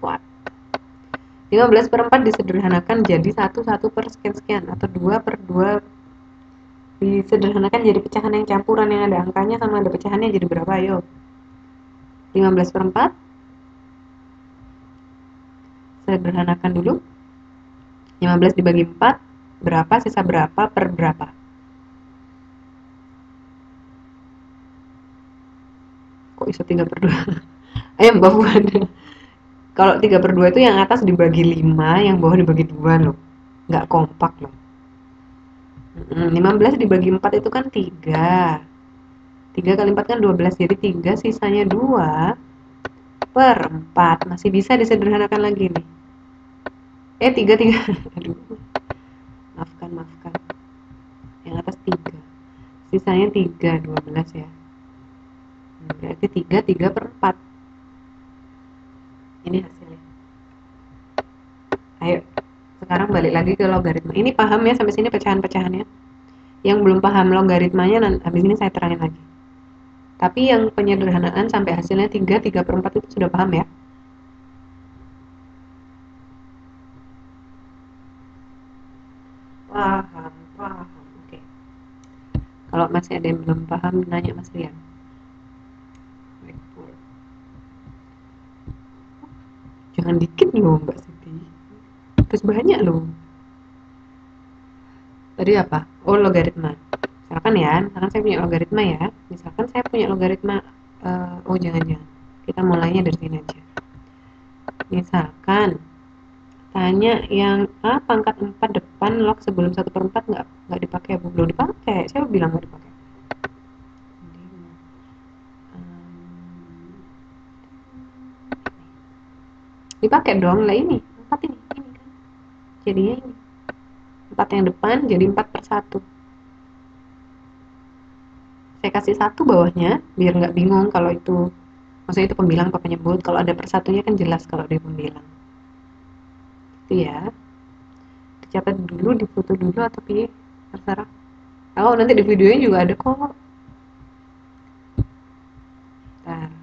4. 15 per 4 disederhanakan jadi 1 per sekian-sekian atau 2 per 2 disederhanakan jadi pecahan yang campuran yang ada angkanya sama ada pecahannya jadi berapa ayo? 15 per 4 sederhanakan dulu. 15 dibagi 4 berapa, sisa berapa per berapa? Kok bisa 3 per 2? Ayo Mbak Fuad. Kalau 3 per 2 itu yang atas dibagi 5, yang bawah dibagi 2 loh. Nggak kompak loh. 15 dibagi 4 itu kan 3. 3 kali 4 kan 12, jadi 3 sisanya 2 per 4. Masih bisa disederhanakan lagi nih. 3. Aduh, maafkan. Yang atas 3. Sisanya 3, 12 ya. Berarti 3 per 4. Ini hasilnya. Ayo, sekarang balik lagi ke logaritma. Ini paham ya sampai sini pecahan-pecahannya? Yang belum paham logaritmanya, habis ini saya terangin lagi. Tapi yang penyederhanaan sampai hasilnya 3 per 4 itu sudah paham ya? Paham. Oke. Kalau masih ada yang belum paham, nanya Mas Rian. Jangan dikit loh Mbak Siti. Terus banyak loh. Tadi apa? Oh, logaritma. Misalkan ya, misalkan saya punya logaritma ya. Misalkan saya punya logaritma, oh jangan. Kita mulainya dari sini aja. Misalkan, tanya yang A pangkat 4 depan log sebelum 1/4 nggak dipakai, belum dipakai. Saya bilang nggak dipakai. Dipakai dong, lah ini 4 ini kan. Jadinya ini. 4 yang depan jadi 4 per 1. Saya kasih 1 bawahnya biar nggak bingung kalau itu maksudnya itu pembilang apa penyebut. Kalau ada per satunya kan jelas kalau dia pembilang. Itu ya. Dicatat dulu, difoto dulu atau pilih terserah. Oh, nanti di videonya juga ada kok. Bentar.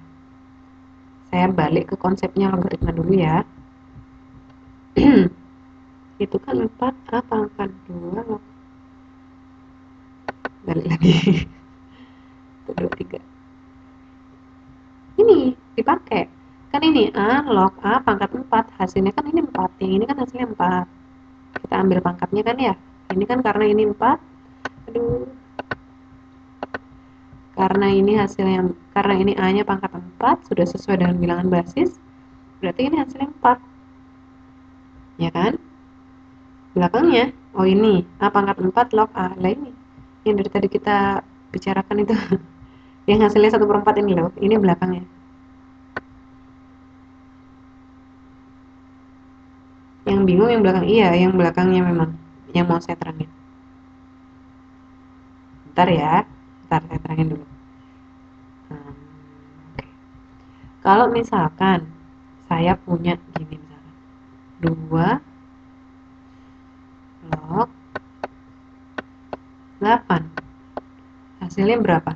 Saya balik ke konsepnya logaritma dulu ya. Itu kan 4A pangkat 2 log. Balik lagi. 1, 2, 3. Ini dipakai. Kan ini A log A pangkat 4. Hasilnya kan ini 4. Yang ini kan hasilnya 4. Kita ambil pangkatnya kan ya. Ini kan karena ini 4. Aduh. Karena ini hasilnya, karena ini A-nya pangkat 4, sudah sesuai dengan bilangan basis, berarti ini hasilnya 4. Ya kan? Belakangnya, oh ini, A pangkat 4 log A. Lah ini, yang dari tadi kita bicarakan itu. Yang hasilnya 1/4 ini loh, ini belakangnya. bingung yang belakang? Iya, yang belakangnya memang yang mau saya terangin. Bentar ya, bentar saya terangin dulu. Oke. Kalau misalkan saya punya gini misalkan, 2 log 8. Hasilnya berapa?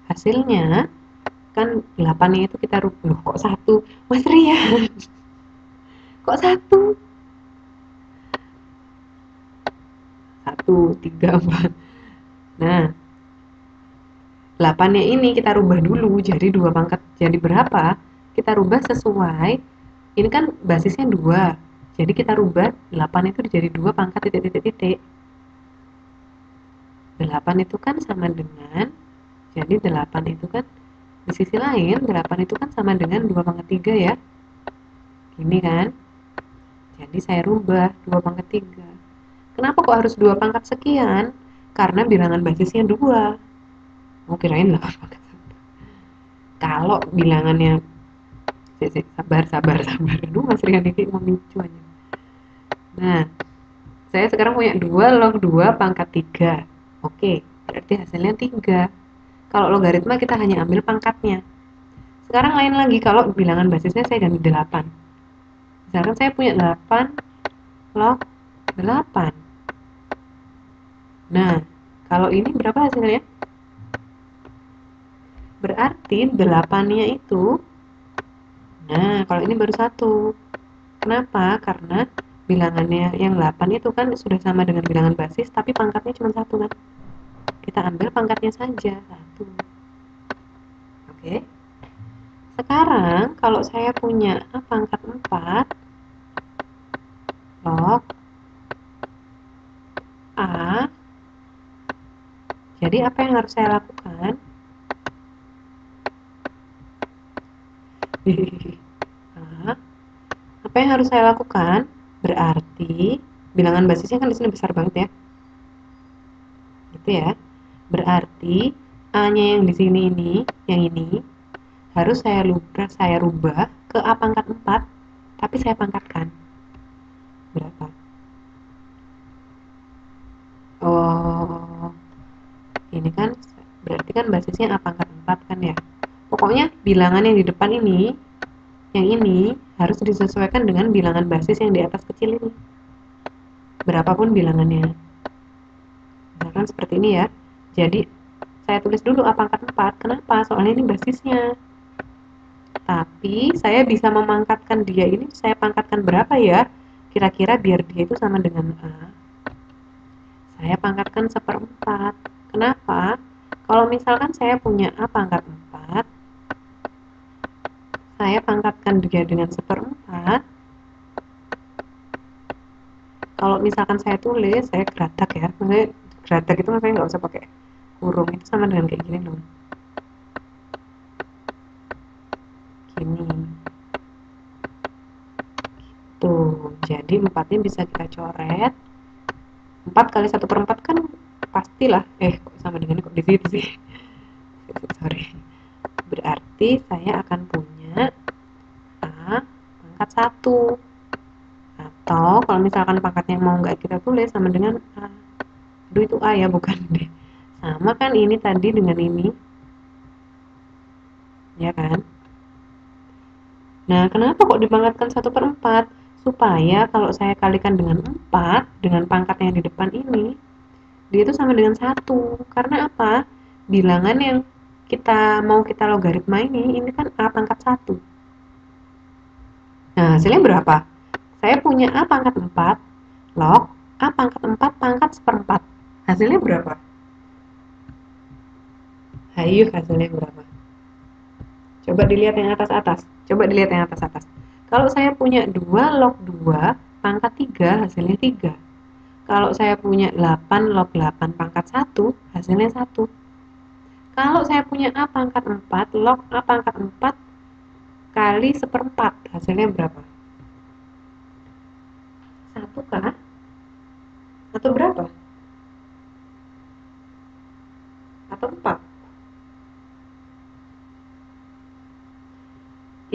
Hasilnya kan 8 itu kita rubah. Loh, kok 1? Mas Rian, kok 1? 1, 3, 4. Nah, 8-nya ini kita rubah dulu jadi 2 pangkat. Jadi berapa? Kita rubah sesuai, ini kan basisnya 2. Jadi kita rubah 8 itu jadi 2 pangkat titik-titik-titik. 8 itu kan sama dengan, jadi 8 itu kan di sisi lain 8 itu kan sama dengan 2 pangkat 3 ya. Ini kan. Jadi saya rubah 2 pangkat 3. Kenapa kok harus 2 pangkat sekian? Karena bilangan basisnya 2. Oh, kirain 8 pangkat 1. Kalau bilangannya sabar. Aduh, Mas Rian ini memicu aja. Nah, saya sekarang punya 2 log 2 pangkat 3. Oke, berarti hasilnya 3. Kalau logaritma kita hanya ambil pangkatnya. Sekarang lain lagi kalau bilangan basisnya saya ganti 8. Misalkan saya punya 8 log 8. Nah, kalau ini berapa hasilnya? Berarti 8-nya itu, nah kalau ini baru 1. Kenapa? Karena bilangannya yang 8 itu kan sudah sama dengan bilangan basis, tapi pangkatnya cuma 1 kan. Kita ambil pangkatnya saja, 1. Oke. Sekarang kalau saya punya pangkat 4 log A, jadi apa yang harus saya lakukan? A, apa yang harus saya lakukan? Berarti bilangan basisnya kan di sini besar banget ya. Gitu ya. Berarti A-nya yang di sini ini, yang ini harus saya rubah ke A pangkat 4, tapi saya pangkatkan. Berapa? Oh, ini kan berarti kan basisnya A pangkat 4 kan ya. Pokoknya bilangan yang di depan ini, yang ini harus disesuaikan dengan bilangan basis yang di atas kecil ini. Berapapun bilangannya. Misalkan seperti ini ya. Jadi saya tulis dulu A pangkat 4. Kenapa? Soalnya ini basisnya. Tapi saya bisa memangkatkan dia ini, saya pangkatkan berapa ya? Kira-kira biar dia itu sama dengan A. Saya pangkatkan 1/4. Kenapa? Kalau misalkan saya punya A pangkat 4, saya pangkatkan dia dengan 1/4. Kalau misalkan saya tulis, saya geratak ya. Maksudnya geratak itu makanya nggak usah pakai kurung. Itu sama dengan kayak gini loh. Gini. Tuh, jadi 4-nya bisa kita coret. 4 kali 1/4 kan pastilah. Kok sama dengan kok di situ sih. Sorry. Berarti saya akan punya A pangkat 1. Atau kalau misalkan pangkatnya mau nggak kita tulis sama dengan A. Aduh, itu A ya, bukan D. Sama kan ini tadi dengan ini. Ya kan? Nah, kenapa kok dipangkatkan 1/4? Supaya kalau saya kalikan dengan 4, dengan pangkat yang di depan ini, dia itu sama dengan 1. Karena apa? Bilangan yang kita logaritma ini kan A pangkat 1. Nah, hasilnya berapa? Saya punya A pangkat 4 log A pangkat 4 pangkat 1/4. Hasilnya berapa? Hayu, hasilnya berapa? Coba dilihat yang atas-atas. Kalau saya punya 2 log 2 pangkat 3, hasilnya 3. Kalau saya punya 8 log 8 pangkat 1, hasilnya 1. Kalau saya punya A pangkat 4 log A pangkat 4 kali 1/4, hasilnya berapa? 1 kah? Atau berapa? Atau 4?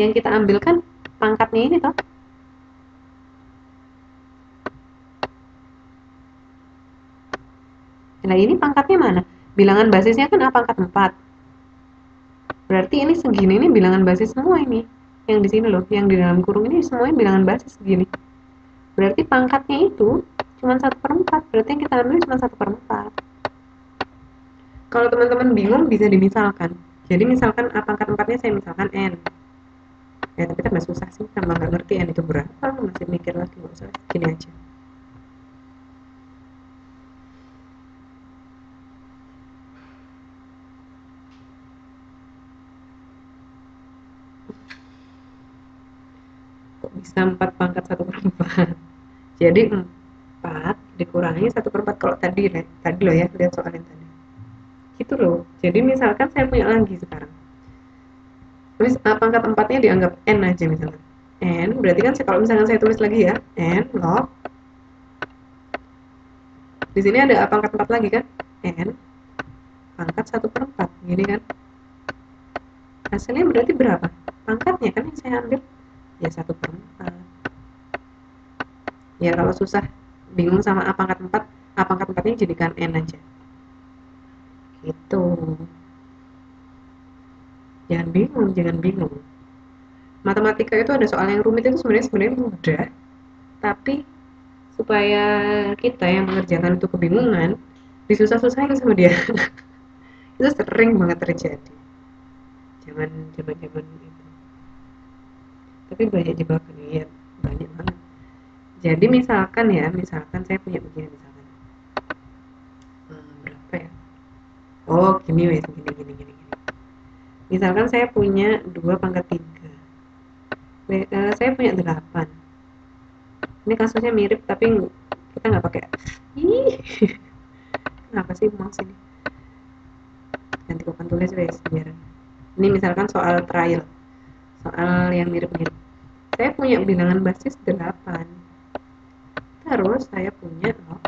yang kita ambil kan pangkatnya ini toh. Nah ini pangkatnya mana? Bilangan basisnya kan A pangkat 4. Berarti ini segini ini bilangan basis semua ini. Yang di sini loh, yang di dalam kurung ini semuanya bilangan basis segini. Berarti pangkatnya itu cuma 1/4. Berarti yang kita ambil cuma 1/4. Kalau teman-teman bingung bisa dimisalkan. Jadi misalkan A pangkat 4-nya saya misalkan N. Ya tapi kan susah sih, tambah nggak ngerti N itu berapa, masih mikir lagi, nggak usah, gini aja. Kok bisa 4 pangkat 1/4? Jadi 4 dikurangi 1/4 kalau tadi loh ya, lihat soal yang tadi. Gitu loh. Jadi misalkan saya punya lagi sekarang. Terus pangkat 4-nya dianggap N aja misalnya. N, berarti kan kalau misalkan saya tulis lagi ya, N log. Di sini ada pangkat 4 lagi kan? N pangkat 1/4, gini kan? Hasilnya berarti berapa? Pangkatnya kan yang saya ambil ya 1/4. Ya kalau susah bingung sama A pangkat 4, A pangkat 4-nya jadikan N aja. Gitu. Jangan bingung. Matematika itu ada soal yang rumit itu sebenarnya mudah, tapi supaya kita yang mengerjakan itu kebingungan, disusah-susahin sama dia. Itu sering banget terjadi. Zaman-zaman itu. Tapi banyak jebakan ya, banyak banget. Jadi misalkan saya punya begini misalkan. Berapa ya? Oh, gini wes, gini. Misalkan saya punya 2 pangkat 3. Saya punya 8. Ini kasusnya mirip tapi kita nggak pakai. Ih, kenapa sih mouse ini? Ganti papan tulis wes biar. Ini misalkan soal trial. Soal yang mirip-mirip. Saya punya bilangan basis 8. Terus saya punya log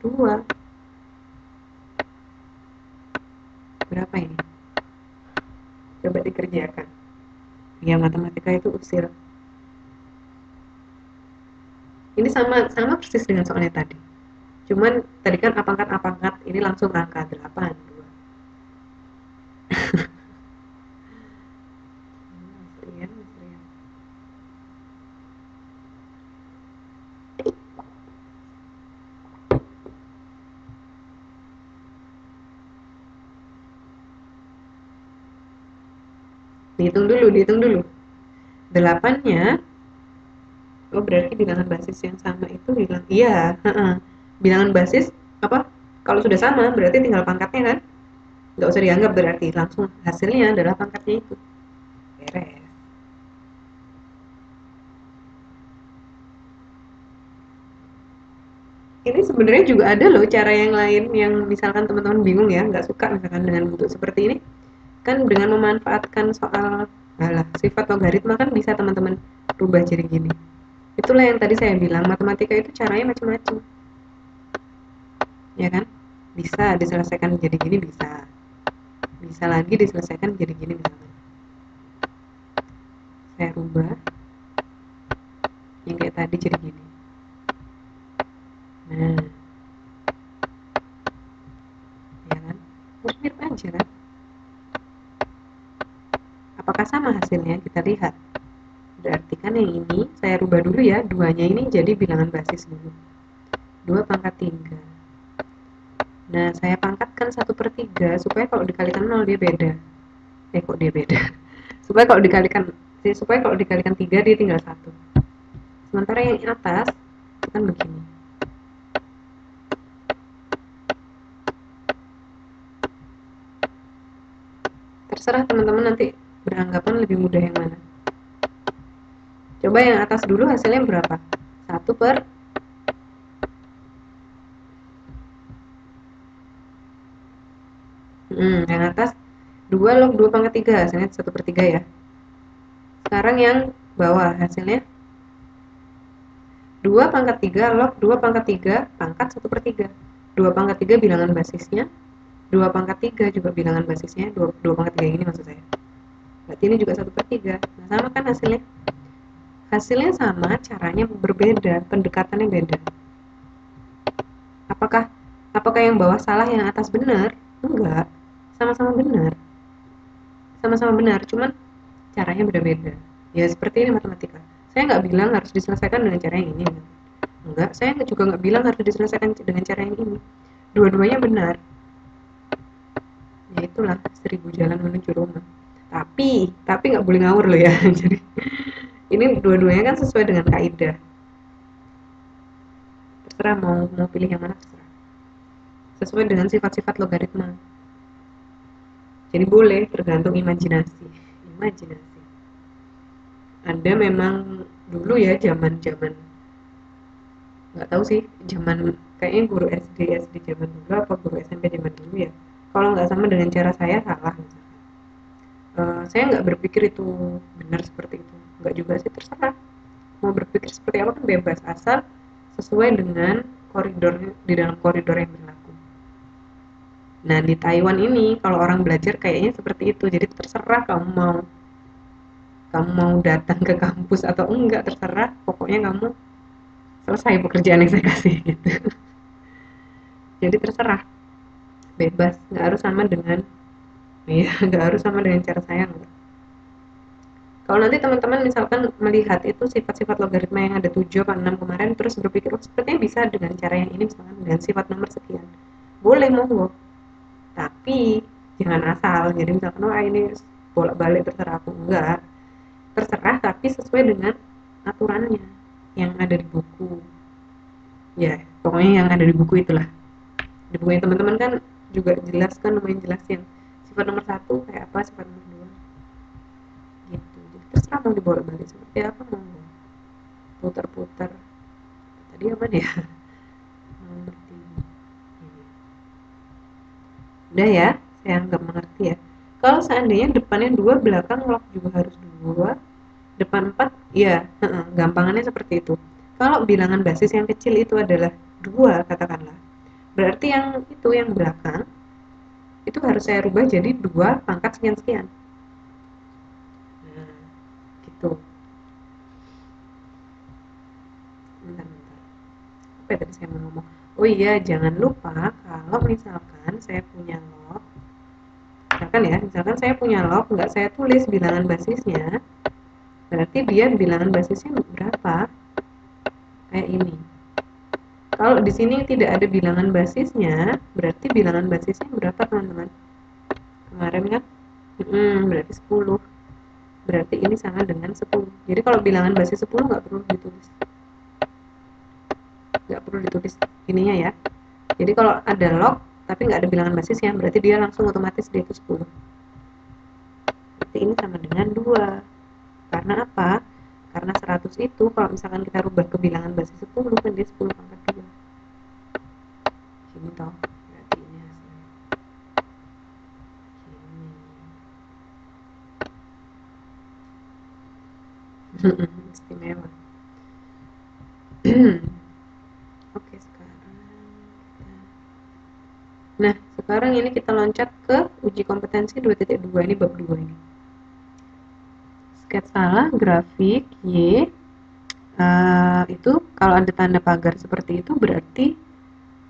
2. Berapa ini? Coba dikerjakan. Ya matematika itu usil. Ini sama persis dengan soalnya tadi. Cuman tadi kan apangkat, ini langsung angka 8. 2. Dihitung dulu. 8-nya, oh berarti bilangan basis yang sama itu bilang, iya, bilangan basis, apa, kalau sudah sama berarti tinggal pangkatnya kan, nggak usah dianggap berarti, langsung hasilnya adalah pangkatnya itu. Beres. Ini sebenarnya juga ada loh cara yang lain yang misalkan teman-teman bingung ya, nggak suka misalkan dengan bentuk seperti ini, kan dengan memanfaatkan soal sifat logaritma kan bisa teman-teman rubah jadi gini. Itulah yang tadi saya bilang, matematika itu caranya macam-macam. Ya kan? Bisa diselesaikan jadi gini, bisa. Bisa lagi diselesaikan jadi gini misalkan. Saya rubah yang kayak tadi jadi gini. Nah, ya kan? Mirip aja kan? Apakah sama hasilnya? Kita lihat. Berarti kan yang ini saya rubah dulu ya, 2-nya ini jadi bilangan basis dulu. 2 pangkat 3. Nah, saya pangkatkan 1/3 supaya kalau dikalikan 0 dia beda. Kok dia beda? supaya kalau dikalikan 3 dia tinggal 1. Sementara yang atas kan begini. Terserah teman-teman nanti beranggapan lebih mudah yang mana. Coba yang atas dulu hasilnya berapa? 1 per yang atas 2 log 2 pangkat 3 hasilnya 1/3 ya. Sekarang yang bawah hasilnya 2 pangkat 3 log 2 pangkat 3 pangkat 1/3. 2 pangkat 3 bilangan basisnya, 2 pangkat 3 juga bilangan basisnya, 2 pangkat 3 ini maksud saya. berarti ini juga 1/3. Nah, sama kan hasilnya? Hasilnya sama, caranya berbeda, pendekatannya beda. Apakah apakah yang bawah salah, yang atas benar? Enggak, sama-sama benar. Sama-sama benar, cuman caranya beda-beda. Ya seperti ini matematika. Saya nggak bilang harus diselesaikan dengan cara yang ini. Enggak, saya juga nggak bilang harus diselesaikan dengan cara yang ini. Dua-duanya benar. Ya itulah 1000 jalan menuju Roma. Tapi nggak boleh ngawur loh ya. Jadi ini dua-duanya kan sesuai dengan kaidah. Terserah mau pilih yang mana, terserah. Sesuai dengan sifat-sifat logaritma. Jadi boleh, tergantung imajinasi. Imajinasi. Ada memang dulu ya, zaman nggak tahu sih, zaman kayaknya guru SD zaman dulu apa guru SMP zaman dulu ya. Kalau nggak sama dengan cara saya, salah misalnya. Saya nggak berpikir itu benar seperti itu, nggak juga sih, terserah mau berpikir seperti apa kan bebas, asal sesuai dengan koridor, di dalam koridor yang berlaku. Nah di Taiwan ini kalau orang belajar kayaknya seperti itu, jadi terserah kamu mau datang ke kampus atau enggak, terserah, pokoknya kamu selesai pekerjaan yang saya kasih gitu. Jadi terserah, bebas, nggak harus sama dengan, iya, nggak harus sama dengan cara saya, enggak. Kalau nanti teman-teman misalkan melihat itu sifat-sifat logaritma yang ada 7 atau 6 kemarin, terus berpikir, oh sepertinya bisa dengan cara yang ini, misalkan dengan sifat nomor sekian, boleh, monggo. Tapi jangan asal, jadi misalkan, oh ini bolak-balik terserah aku, enggak. Terserah tapi sesuai dengan aturannya yang ada di buku. Ya, pokoknya yang ada di buku itulah. Di buku yang teman-teman kan juga jelas kan, lumayan jelas yang sifat nomor 1 kayak apa, sifat nomor 2 gitu. Jadi terserah mau dibolak-balik seperti apa, mau putar-putar. Tadi apa ya? Nomor 3. Udah ya, saya nggak mengerti ya. Kalau seandainya depannya 2, belakang log juga harus 2, depan 4, ya gampangannya seperti itu. Kalau bilangan basis yang kecil itu adalah 2 katakanlah, berarti yang itu yang belakang itu harus saya rubah jadi 2 pangkat sekian-sekian. Nah, gitu. Bentar-bentar. Apa ya tadi saya mau ngomong? Oh iya, jangan lupa kalau misalkan saya punya log, misalkan saya punya log, nggak saya tulis bilangan basisnya, berarti dia bilangan basisnya berapa? Kayak ini. Kalau di sini tidak ada bilangan basisnya, berarti bilangan basisnya berapa teman-teman? Kemarin kan? Berarti 10. Berarti ini sama dengan 10. Jadi kalau bilangan basis 10 nggak perlu ditulis. Nggak perlu ditulis ininya ya. Jadi kalau ada log tapi nggak ada bilangan basisnya, berarti dia langsung otomatis dia itu 10. Berarti ini sama dengan 2. Karena apa? Karena 100 itu kalau misalkan kita rubah ke bilangan basis 10, kan dia 10 pangkat 2. Gini toh. Berarti ini hasilnya. Gini. Istimewa. Oke, sekarang ini kita loncat ke uji kompetensi 2.2, ini bab 2 ini. Sketsalah grafik Y. Itu kalau ada tanda pagar seperti itu berarti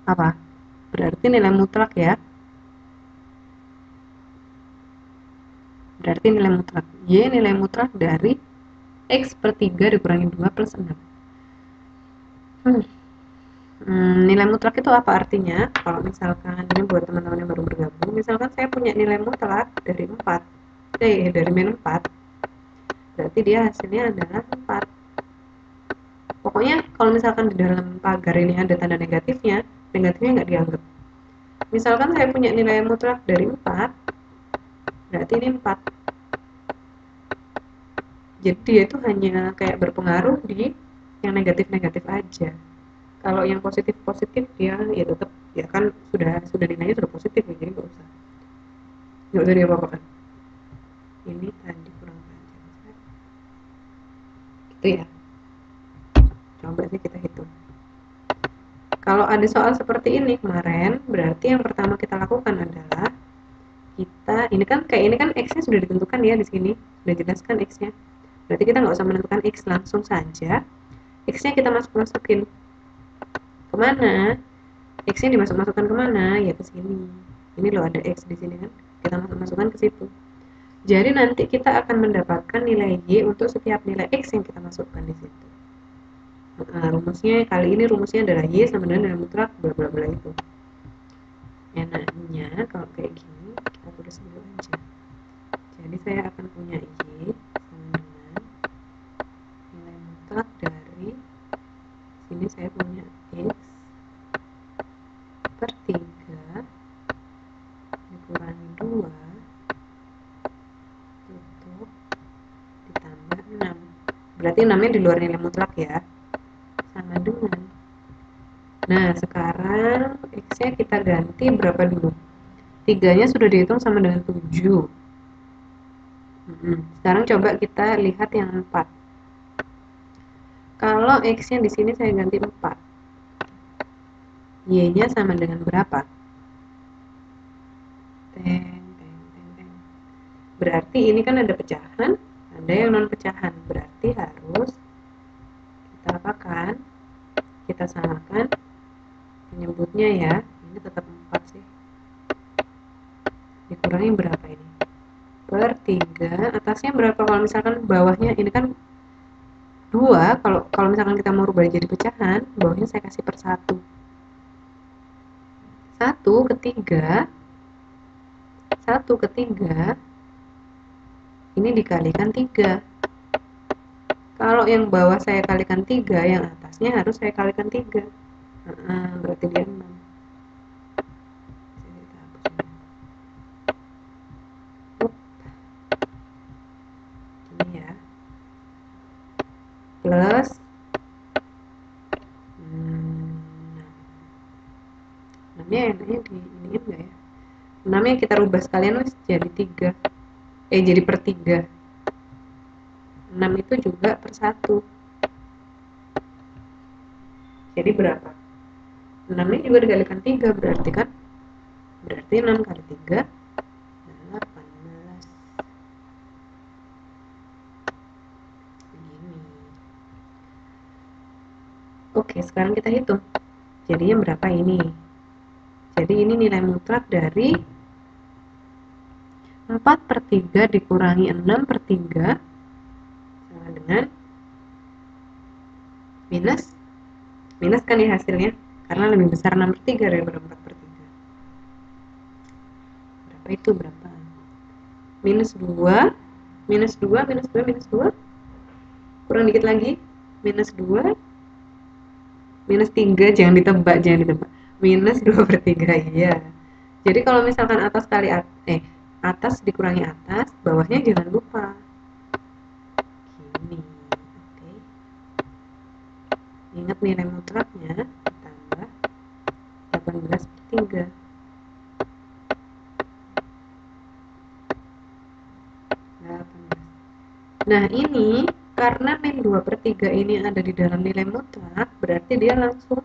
apa? Berarti nilai mutlak ya. Berarti nilai mutlak Y nilai mutlak dari X per 3 dikurangi 2 plus 6. Nilai mutlak itu apa artinya? Kalau misalkan ini buat teman-teman yang baru bergabung, misalkan saya punya nilai mutlak dari 4, dari min 4, berarti dia hasilnya adalah 4. Pokoknya kalau misalkan di dalam pagar ini ada tanda negatifnya nggak dianggap. Misalkan saya punya nilai mutlak dari 4, berarti ini 4. Jadi dia itu hanya kayak berpengaruh di yang negatif-negatif aja. Kalau yang positif-positif ya tetap ya kan sudah nilainya sudah positif ya, jadi nggak usah diapa-apakan. Ini tadi kurang panjang gitu ya. Coba sih kita hitung. Kalau ada soal seperti ini kemarin, berarti yang pertama kita lakukan adalah kita ini kan kayak ini kan x-nya sudah ditentukan ya, di sini sudah jelas kan x-nya, berarti kita nggak usah menentukan x, langsung saja x-nya kita masukin kemana, x-nya dimasukkan kemana ya, ke sini. Ini loh ada x di sini kan, kita masukkan ke situ. Jadi nanti kita akan mendapatkan nilai y untuk setiap nilai x yang kita masukkan di situ. Nah, rumusnya kali ini rumusnya adalah y sama dengan nilai mutlak bla bla bla itu. Enaknya kalau kayak gini kita tulis dulu aja. Jadi saya akan punya y sama dengan nilai mutlak dari sini, saya punya x per 3 dikurangi 2 tutup ditambah 6. Berarti 6-nya di luar nilai mutlak ya. Sama dengan, nah sekarang x-nya kita ganti berapa dulu? 3-nya sudah dihitung sama dengan 7. Sekarang coba kita lihat yang 4. Kalau x-nya di sini saya ganti 4, y-nya sama dengan berapa? Berarti ini kan ada pecahan, ada yang non pecahan, berarti harus kita apakan? Kita samakan penyebutnya ya. Ini tetap 4 sih. Dikurangi berapa ini? Per 3, atasnya berapa? Kalau misalkan bawahnya ini kan 2, kalau misalkan kita mau rubah jadi pecahan, bawahnya saya kasih per 1. 1 ke 3 ini dikalikan 3. Kalau yang bawah saya kalikan 3, yang atasnya harus saya kalikan 3. Berarti dia 6. Ini ya. Plus 6-nya enaknya di iniin enggak ya? 6-nya kita rubah sekalian wis jadi 3. Jadi per 3. 6 itu juga per 1. Jadi berapa? 6-nya juga dikalikan 3 berarti kan? Berarti 6 kali 3 18. Begini. Oke, sekarang kita hitung. Jadinya berapa ini? Jadi ini nilai mutlak dari 4 per 3 dikurangi 6 per 3 sama dengan minus kan ya hasilnya, karena lebih besar 6 per 3 daripada 4 per 3. Berapa itu? Berapa? Minus 2, minus 2, minus 2, minus 2. Kurang dikit lagi. Minus 2, minus 3, jangan ditebak. Minus 2 per 3, iya. Jadi kalau misalkan atas dikurangi atas, bawahnya jangan lupa. Gini, oke. Ingat nilai mutlaknya ditambah 18 per 3. Nah ini karena min 2 per 3 ini ada di dalam nilai mutlak, berarti dia langsung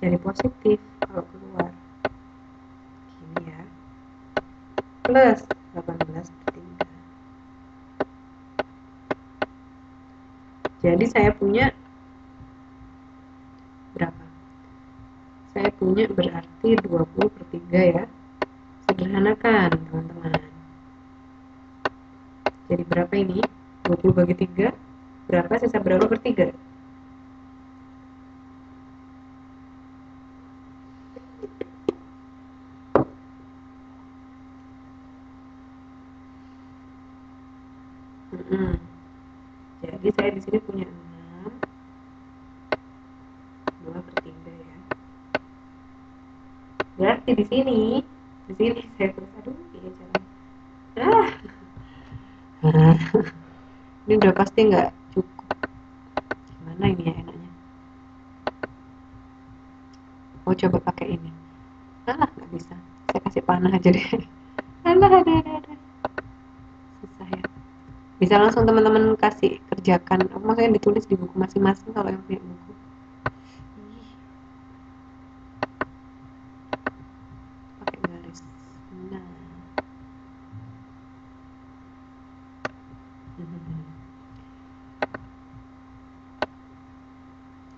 jadi positif kalau keluar. Gini ya. Plus 18 per 3. Jadi saya punya berapa? Saya punya berarti 20 per 3 ya. Sederhanakan teman-teman. Jadi berapa ini? 20 bagi 3. Berapa? Sisa berapa per 3? Jadi saya di sini punya 6, 2 per 3 ya. Berarti di sini saya tulis, aduh iya caranya. Ini udah pasti nggak cukup. Gimana ini ya enaknya? Oh coba pakai ini. Nggak bisa. Saya kasih panah aja deh. Ada. Susah ya. Bisa langsung teman-teman kasih kerjakan. Maksudnya ditulis di buku masing-masing kalau yang punya buku. Pakai garis. Nah.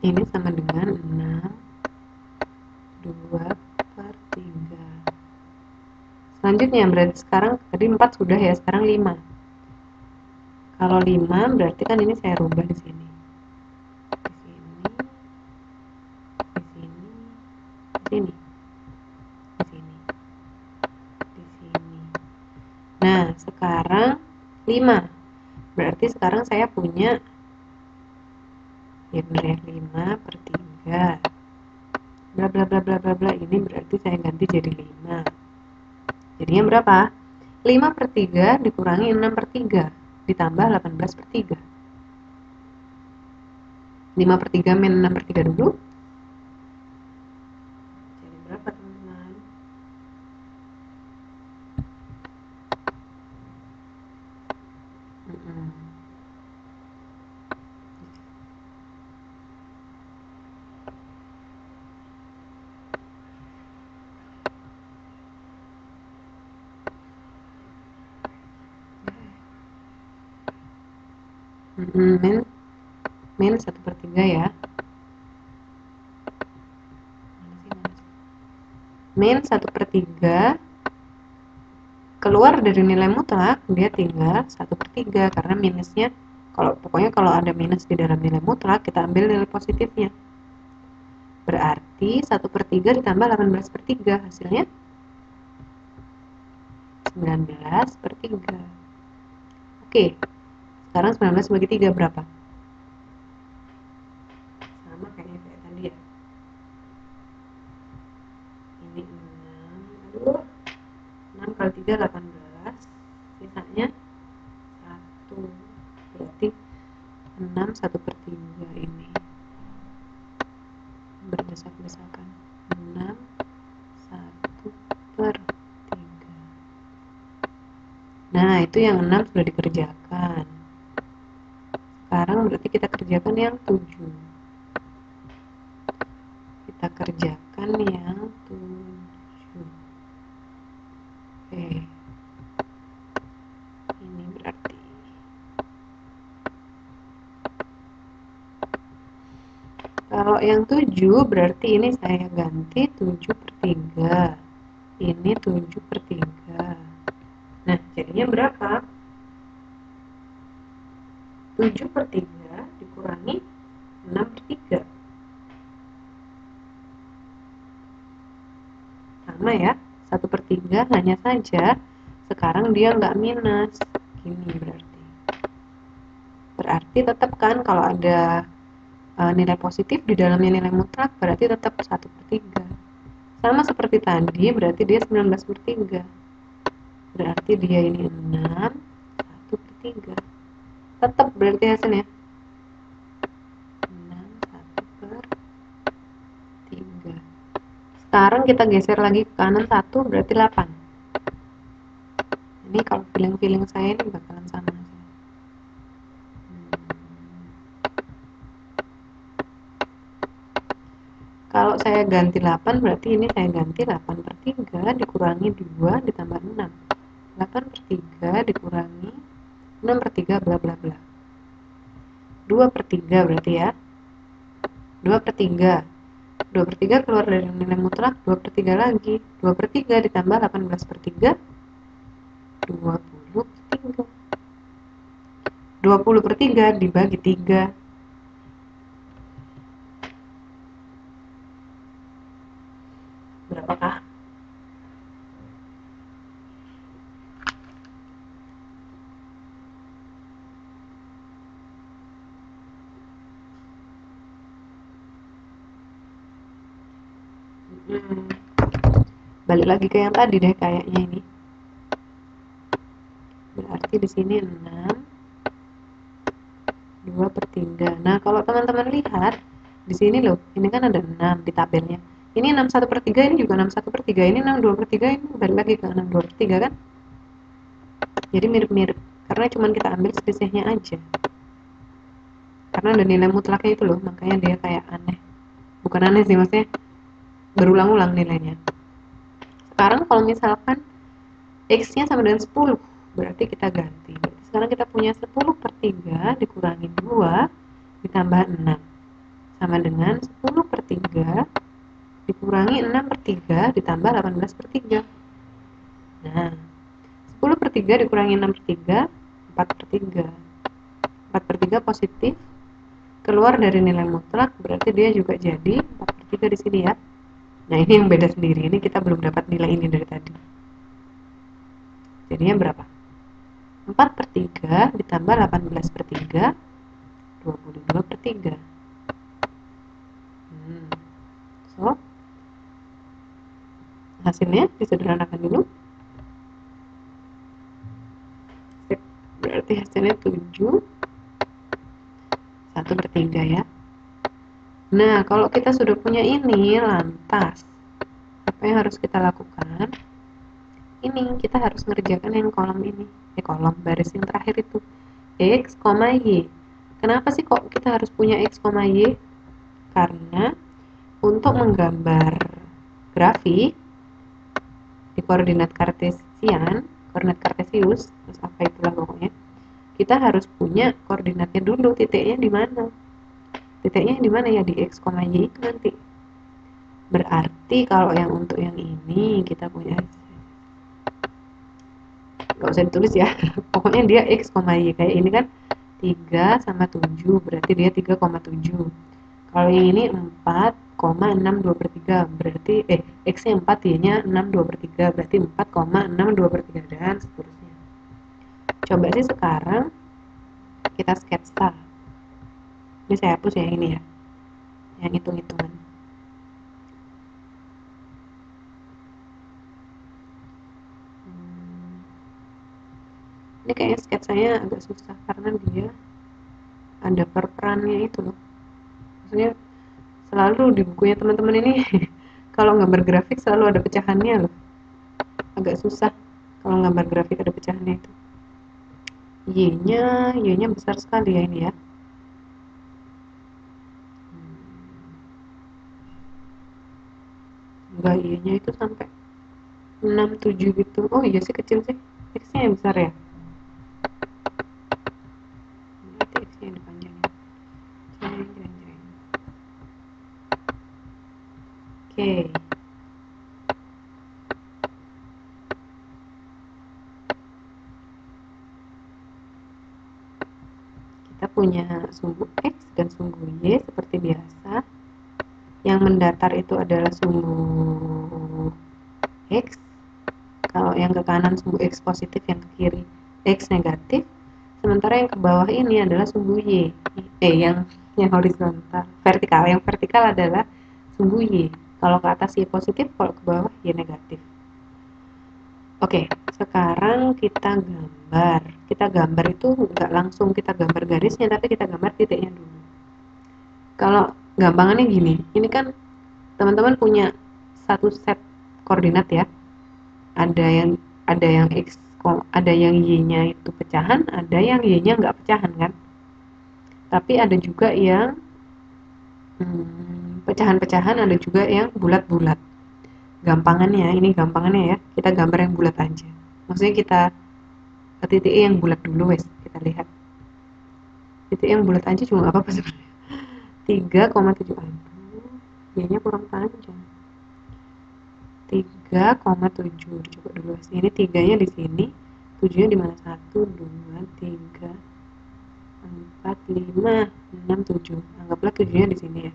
ini sama dengan 6 2 per 3. Selanjutnya berarti sekarang tadi 4 sudah ya, sekarang 5. Kalau 5 berarti kan ini saya rubah di sini. Di sini, di sini, di sini, di sini, di sini. Nah, sekarang 5. Berarti sekarang saya punya ya benar ya, 5 per 3. Bla bla bla bla bla bla, ini berarti saya ganti jadi 5. Jadinya berapa? 5 per 3 dikurangi 6 per 3 ditambah 18 per 3. 5 per 3 min 6 per 3 dulu. Jadi berapa teman-teman? Min 1 per 3 ya. Min 1 per 3 keluar dari nilai mutlak, dia tinggal 1 per 3 karena minusnya, pokoknya kalau ada minus di dalam nilai mutlak, kita ambil nilai positifnya. Berarti 1 per 3 ditambah 18 per 3, hasilnya 19 per 3. Oke, sekarang 19 bagi 3 berapa? Sama kayaknya kayak tadi ya. Ini 6, aduh, 6 kali 3 18, sisanya 1, berarti 6 1 per 3 ini berdesak-desakan. 6 1 per 3. Nah, itu yang 6 sudah dikerjakan. Sekarang berarti kita kerjakan yang 7. Kita kerjakan yang 7. Oke. Ini berarti kalau yang 7 berarti ini saya ganti 7 per 3. Ini 7 per 3. Nah, jadinya berapa? 7 per 3 dikurangi 6 per 3. Sama ya, 1 per 3 hanya saja sekarang dia nggak minus. Gini berarti. Berarti tetap kan kalau ada nilai positif di dalamnya nilai mutlak, berarti tetap 1 per 3. Sama seperti tadi, berarti dia 19 per 3. Berarti dia ini 6, 1 per 3. Tetap berarti hasilnya 6, 1 per 3. Sekarang kita geser lagi ke kanan 1, berarti 8. Ini kalau feeling-feeling saya ini bakalan sama aja. Kalau saya ganti 8, berarti ini saya ganti 8 per 3 dikurangi 2 ditambah 6. 8 per 3 dikurangi 6 per 3 bla bla bla. 2 per 3 berarti ya. 2 per 3. 2 per 3 keluar dari nilai mutlak, 2 per 3 lagi. 2 per 3 ditambah 18 per 3, 20 per 3. 20 per 3 dibagi 3. Berapakah? Balik lagi ke yang tadi deh kayaknya ini. Berarti di sini 6 2 per 3. Nah, kalau teman-teman lihat di sini loh, ini kan ada 6 di tabelnya. Ini 6 1 per 3, ini juga 6 1 per 3, ini 6 2 per 3, ini balik lagi ke 6 2 per 3 kan? Jadi mirip-mirip, karena cuma kita ambil selisihnya aja. Karena ada nilai mutlaknya itu loh, makanya dia kayak aneh. Bukan aneh sih, maksudnya berulang-ulang nilainya. Sekarang kalau misalkan X-nya sama dengan 10, berarti kita ganti. Berarti sekarang kita punya 10 per 3 dikurangi 2 ditambah 6. sama dengan 10/3 dikurangi 6/3 ditambah 18/3. Nah, 10/3 dikurangi 6/3, 4/3. 4/3 positif, keluar dari nilai mutlak, berarti dia juga jadi 4/3 di sini ya. Nah, ini yang beda sendiri, ini kita belum dapat nilai ini dari tadi. Jadinya berapa? 4/3 ditambah 18/3, 22/3. So, hasilnya disederhanakan dulu. Berarti hasilnya 7, 1/3 ya. Nah, kalau kita sudah punya ini, lantas apa yang harus kita lakukan? Ini kita harus ngerjakan yang kolom ini, kolom baris yang terakhir itu, X, Y. Kenapa sih kok kita harus punya X, Y? Karena untuk menggambar grafik di koordinat kartesian, koordinat kartesius, apa itulah pokoknya, kita harus punya koordinatnya dulu, titiknya di mana? Titiknya di mana ya? Di X, Y itu nanti. Berarti kalau yang untuk yang ini kita punya, nggak usah ditulis ya, pokoknya dia X, Y. Kayak ini kan 3 sama 7, berarti dia 3,7. Kalau yang ini 4,62/3, berarti X nya 4, Y nya 6/2/3, berarti 4,62/3 dan seterusnya. Coba sih sekarang kita sketsa. Ini saya hapus yang ini ya, yang hitung-hitungan. Ini kayaknya sketsanya agak susah karena dia ada perperannya itu loh. Maksudnya selalu di bukunya teman-teman ini kalau gambar grafik selalu ada pecahannya loh. Agak susah kalau gambar grafik ada pecahannya itu. Y-nya besar sekali ya ini ya. Enggak, Y-nya itu sampai 6, 7 gitu. Oh iya sih, kecil sih. X-nya yang besar ya. Berarti X-nya yang dipanjangin. Oke. Kita punya sumbu X dan sumbu Y seperti biasa. Yang mendatar itu adalah sumbu X. Kalau yang ke kanan sumbu X positif, yang ke kiri X negatif. Sementara yang ke bawah ini adalah sumbu Y. Yang horizontal, vertikal. Yang vertikal adalah sumbu Y. Kalau ke atas Y positif, kalau ke bawah Y negatif. Oke, sekarang kita gambar. Kita gambar itu nggak langsung kita gambar garisnya, tapi kita gambar titiknya dulu. Kalau gampangannya gini, ini kan teman-teman punya satu set koordinat ya. Ada yang X, ada yang Y-nya itu pecahan, ada yang Y-nya nggak pecahan kan. Tapi ada juga yang pecahan-pecahan, ada juga yang bulat-bulat. Gampangannya, ini gampangannya ya, kita gambar yang bulat aja. Maksudnya kita titik yang bulat dulu wes, kita lihat. Titik yang bulat aja cuma apa-apa sebenarnya. 3,7, Y-nya kurang panjang. 3,7, coba dulu wes. Ini 3-nya di sini, 7-nya di mana? 1, 2, 3, 4, 5, 6, 7. Anggaplah 7-nya di sini ya.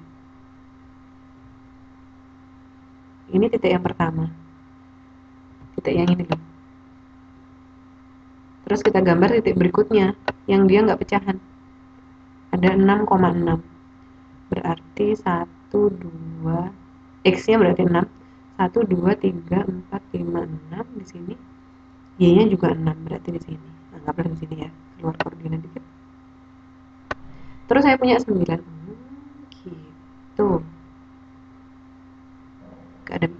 Ini titik yang pertama, titik yang ini loh. Terus kita gambar titik berikutnya yang dia nggak pecahan, ada 6,6, berarti 1, 2, X nya berarti 6, 1, 2, 3, 4, 5, 6 di sini. Y nya juga 6, berarti di sini. Anggaplah di sini ya, keluar koordinat dikit. Terus saya punya 9, gitu. Gak ada,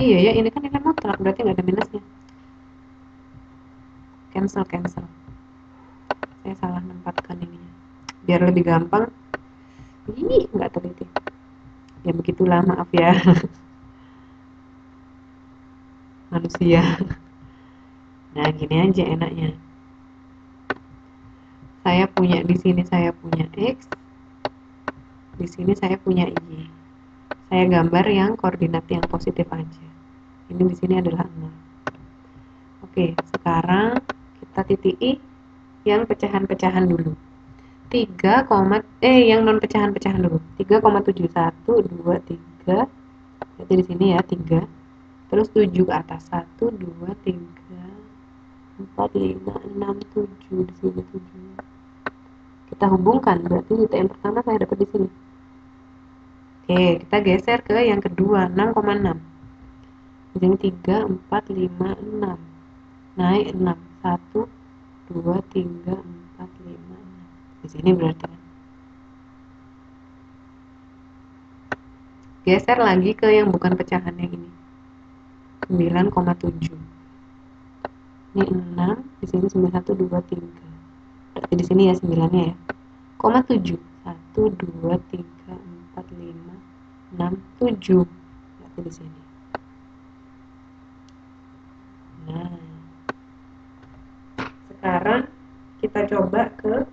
iya ya, ini kan nilai mutlak, berarti nggak ada minusnya. Cancel. Saya salah menempatkan ini biar lebih gampang. Nggak teliti ya, begitulah, maaf ya. Manusia. Nah, gini aja enaknya. Saya punya di sini, saya punya X, Di sini saya punya Y. Saya gambar yang koordinat yang positif aja. Ini di sini adalah 0. Oke, sekarang kita titiki yang pecahan-pecahan dulu. 3, yang non pecahan-pecahan dulu. 3,71, 2, 3. Berarti di sini ya 3. Terus 7 ke atas. 1, 2, 3, 4, 5, 6, 7. Di sini 7. Kita hubungkan, berarti titik yang pertama saya dapat di sini. Oke, kita geser ke yang kedua, 6,6. Di sini 3, 4, 5, 6. Naik 6. 1, 2, 3, 4, 5, 6. Di sini berarti. Geser lagi ke yang bukan pecahan yang ini. 9,7. Ini 6, di sini 91, 2, 3. Berarti di sini ya 9-nya ya. 7. 1, 2, 3, 4, 5, 6, 7. Berarti di sini. Nah, sekarang kita coba ke,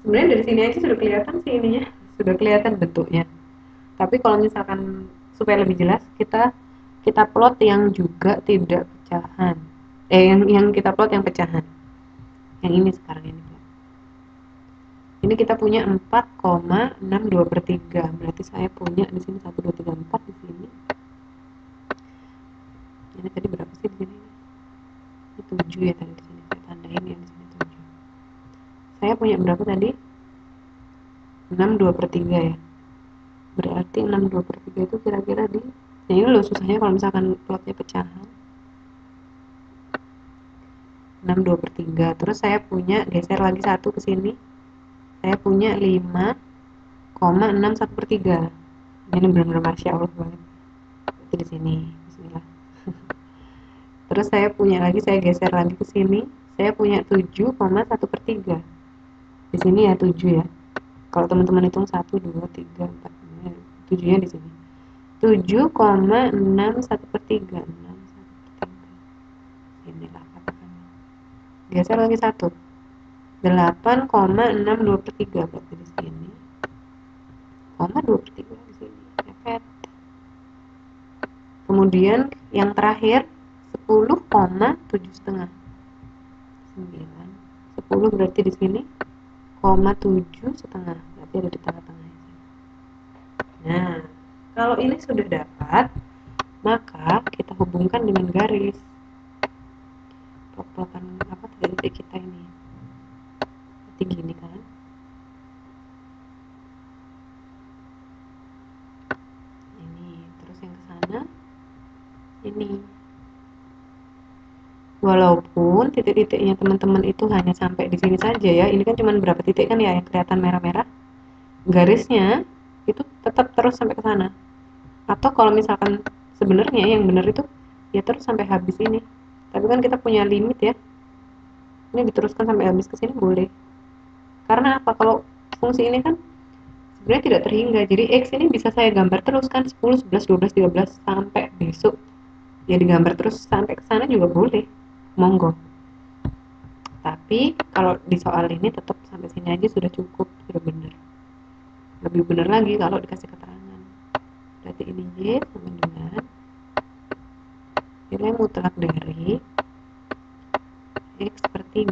sebenarnya dari sini aja sudah kelihatan sih ininya, sudah kelihatan bentuknya. Tapi kalau misalkan supaya lebih jelas, kita plot yang juga tidak pecahan. Yang kita plot yang pecahan. Yang ini sekarang ini. Ini kita punya 4,62/3. Berarti saya punya di sini 1, 2, 3, 4 di sini. Ini tadi berapa sih di sini? Ini 7 ya tadi di sini. Saya tandain yang di sini 7. Saya punya berapa tadi? 6/2/3 ya. Berarti 6/2/3 itu kira-kira di, nah ini loh susahnya kalau misalkan plotnya pecahan. 6/2/3. Terus saya punya, geser lagi 1 ke sini. Saya punya 5,61/3. Ini benar-benar masya Allah banget. Itu di sini. Bismillah. Terus saya punya lagi, saya geser lagi ke sini. Saya punya 7,1/3. Di sini ya 7 ya. Kalau teman-teman hitung 1, 2, 3, 4, 7-nya di sini. 7,61/3. 6,1/3. Inilah katakannya. Geser lagi 1. 8,62/3 berarti di sini. 2/3 di sini. Efek. Kemudian yang terakhir 10,7,5. 9. 10 berarti di sini 0,7,5. Berarti ada di tengah-tengah. Nah, kalau ini sudah dapat, maka kita hubungkan dengan garis. Plot-plotan apa titik kita ini. Berarti gini kan. Ini, terus yang ke sana ini. Walaupun titik-titiknya teman-teman itu hanya sampai di sini saja ya. Ini kan cuma berapa titik kan ya yang kelihatan merah-merah. Garisnya itu tetap terus sampai ke sana. Atau kalau misalkan sebenarnya yang benar itu ya terus sampai habis ini. Tapi kan kita punya limit ya. Ini diteruskan sampai habis ke sini boleh. Karena apa? Kalau fungsi ini kan sebenarnya tidak terhingga. Jadi X ini bisa saya gambar terus kan 10, 11, 12, 13 sampai besok. Ya digambar terus sampai ke sana juga boleh. Monggo. Tapi kalau di soal ini tetap sampai sini aja sudah cukup, sudah benar. Lebih benar lagi kalau dikasih keterangan. Berarti ini Y sama dengan nilai mutlak dari X per 3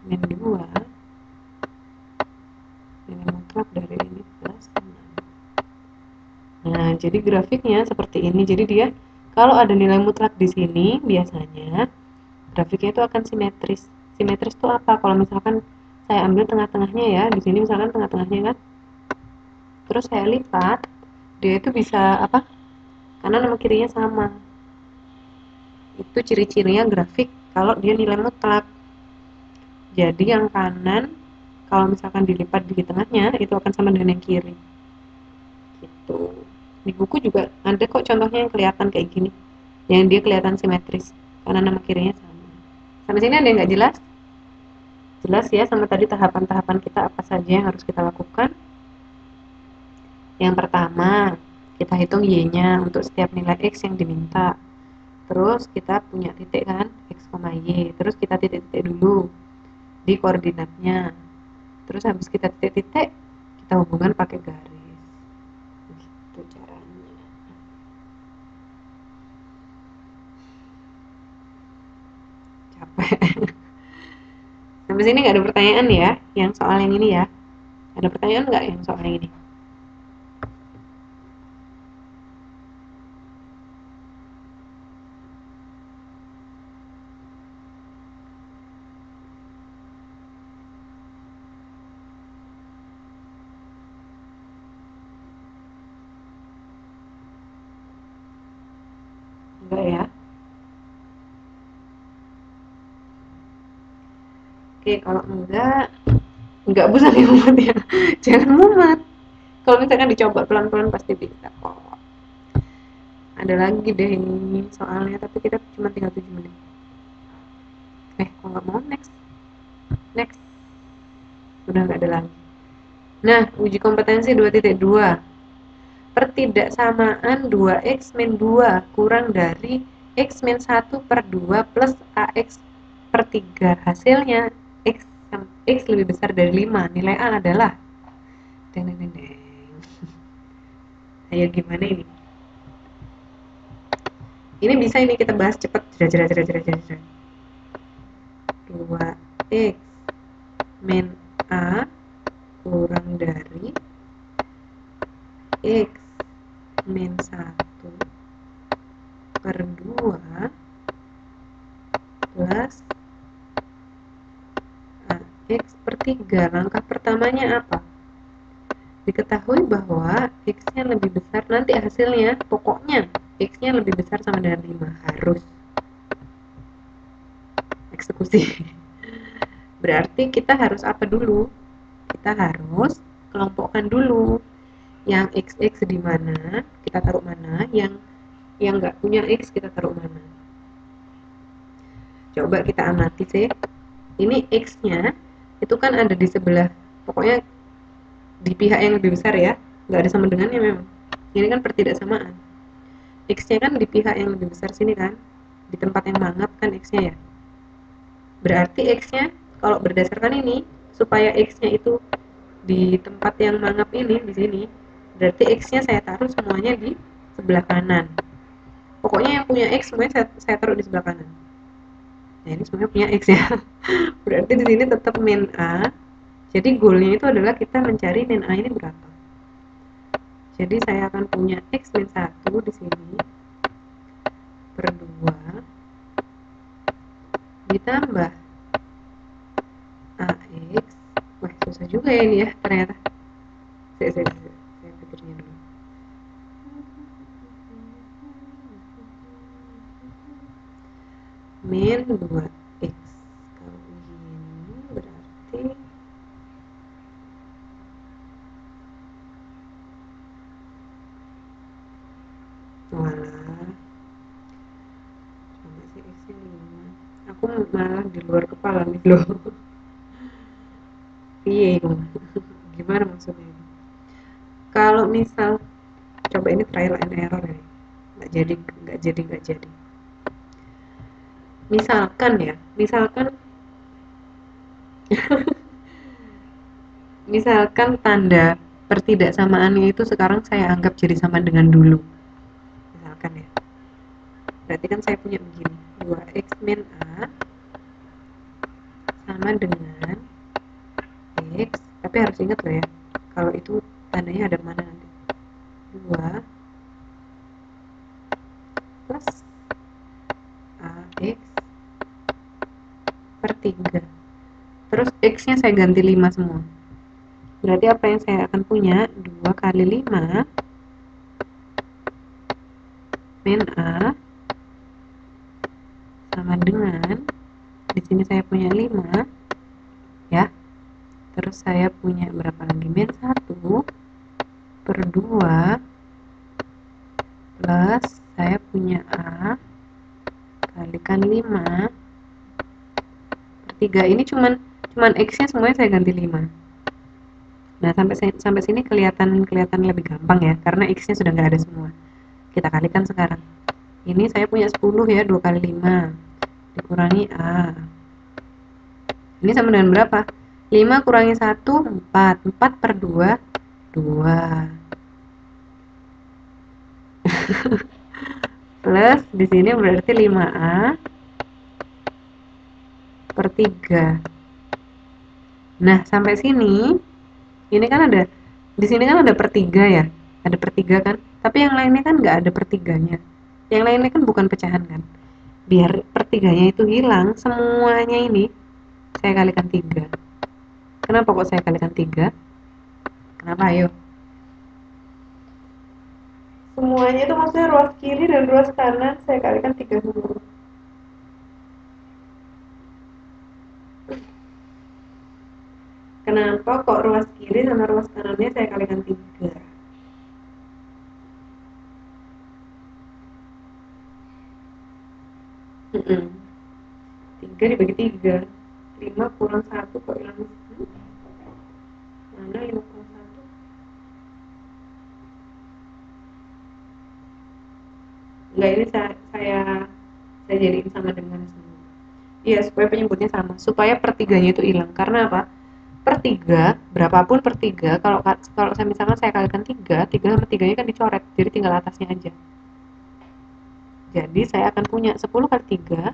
min 2 nilai mutlak dari ini plus 6. Nah, jadi grafiknya seperti ini. Jadi dia kalau ada nilai mutlak di sini biasanya grafiknya itu akan simetris. Simetris itu apa? Kalau misalkan saya ambil tengah-tengahnya ya, di sini misalkan tengah-tengahnya kan, terus saya lipat, dia itu bisa apa? Kanan sama kirinya sama. Itu ciri-cirinya grafik kalau dia nilai mutlak. Jadi yang kanan kalau misalkan dilipat di tengahnya itu akan sama dengan yang kiri. Gitu. Di buku juga ada kok contohnya yang kelihatan kayak gini. Yang dia kelihatan simetris. Kanan sama kirinya sama. Sampai sini ada yang nggak jelas? Jelas ya sama tadi tahapan-tahapan kita apa saja yang harus kita lakukan. Yang pertama, kita hitung Y-nya untuk setiap nilai X yang diminta. Terus kita punya titik kan, X, Y. Terus kita titik-titik dulu di koordinatnya. terus habis kita titik-titik kita hubungkan pakai garis, gitu caranya. Capek. Sampai sini nggak ada pertanyaan ya yang soal yang ini ya? Ada pertanyaan nggak yang soal yang ini? Enggak ya? Oke, kalau enggak usah dimuat ya. Jangan muat. Kalau misalkan dicoba pelan-pelan pasti bisa kok. Ada lagi deh ini soalnya, tapi kita cuma tinggal 7 menit. Kok nggak mau next? Next. Udah nggak ada lagi. Nah, uji kompetensi 2.2. Pertidaksamaan 2x min 2 kurang dari x min 1 per 2 plus ax per 3. Hasilnya x lebih besar dari 5. Nilai A adalah deng, deng, deng. Ayo gimana ini? Ini bisa ini kita bahas cepat. 2x min A kurang dari x min 1 per 2 plus x per 3. Langkah pertamanya apa? Diketahui bahwa x-nya lebih besar, nanti hasilnya pokoknya x-nya lebih besar sama dengan 5. Harus eksekusi. Berarti kita harus apa dulu? Kita harus kelompokkan dulu. Yang x di mana, kita taruh mana, yang nggak punya x kita taruh mana. Coba kita amati sih. Ini x-nya itu kan ada di sebelah, pokoknya di pihak yang lebih besar ya, nggak ada sama dengannya memang. Ini kan pertidaksamaan. X-nya kan di pihak yang lebih besar sini kan, di tempat yang mangap kan x-nya ya. Berarti x-nya kalau berdasarkan ini, supaya x-nya itu di tempat yang mangap ini di sini, berarti x-nya saya taruh semuanya di sebelah kanan. Pokoknya yang punya x semuanya saya taruh di sebelah kanan. Nah, ini semuanya punya x ya. Berarti di sini tetap min A. Jadi goalnya itu adalah kita mencari min A ini berapa. Jadi saya akan punya x min 1 di sini per 2 ditambah AX. Wah, susah juga ya ini ya ternyata. Saya pikirnya dulu. Min 2x. Kalau begini berarti walah, coba sih x-nya 5. Aku malah di luar kepala nih loh. Iya, gimana maksudnya ini? Kalau misal, coba ini trial and error ya, nggak jadi. Misalkan tanda pertidaksamaannya itu sekarang saya anggap jadi sama dengan dulu, misalkan ya. Berarti kan saya punya begini, 2x min A sama dengan x, tapi harus ingat loh ya, kalau itu tandanya ada mana nanti. 2 plus AX per 3. Terus x-nya saya ganti 5 semua. Berarti apa yang saya akan punya? 2 kali 5 min A sama dengan, di sini saya punya 5 ya. Terus saya punya berapa lagi? Min 1 per 2 plus saya punya A kalikan 5 per 3. Ini cuman x-nya semuanya saya ganti 5. Nah, sampai sini kelihatan lebih gampang ya, karena x-nya sudah nggak ada semua. Kita kalikan sekarang. Ini saya punya 10 ya, 2 kali 5 dikurangi A. Ini sama dengan berapa? 5 kurangi 1, 4. 4 per 2, 2. Plus, di sini berarti 5A per 3. Nah, sampai sini, ini kan ada, di sini kan ada per 3 ya. Ada per 3 kan? Tapi yang lainnya kan nggak ada per 3-nya. Yang lainnya kan bukan pecahan kan? Biar per 3-nya itu hilang, semuanya ini saya kalikan 3. Kenapa kok saya kalikan 3? Kenapa? Ayo. Semuanya itu maksudnya ruas kiri dan ruas kanan saya kalikan 3 semua. Kenapa kok ruas kiri sama ruas kanannya saya kalikan 3? Mm-mm. 3 dibagi 3. 5 kurang 1 kok hilang. Mana 5 kurang 1? Enggak, ini saya jadiin sama dengan semua. Iya, supaya penyebutnya sama. Supaya per 3-nya itu hilang. Karena apa? Per 3, berapapun per 3, kalau saya misalkan saya kalikan 3, 3 sama 3-nya kan dicoret. Jadi tinggal atasnya aja. Jadi saya akan punya 10 kali 3,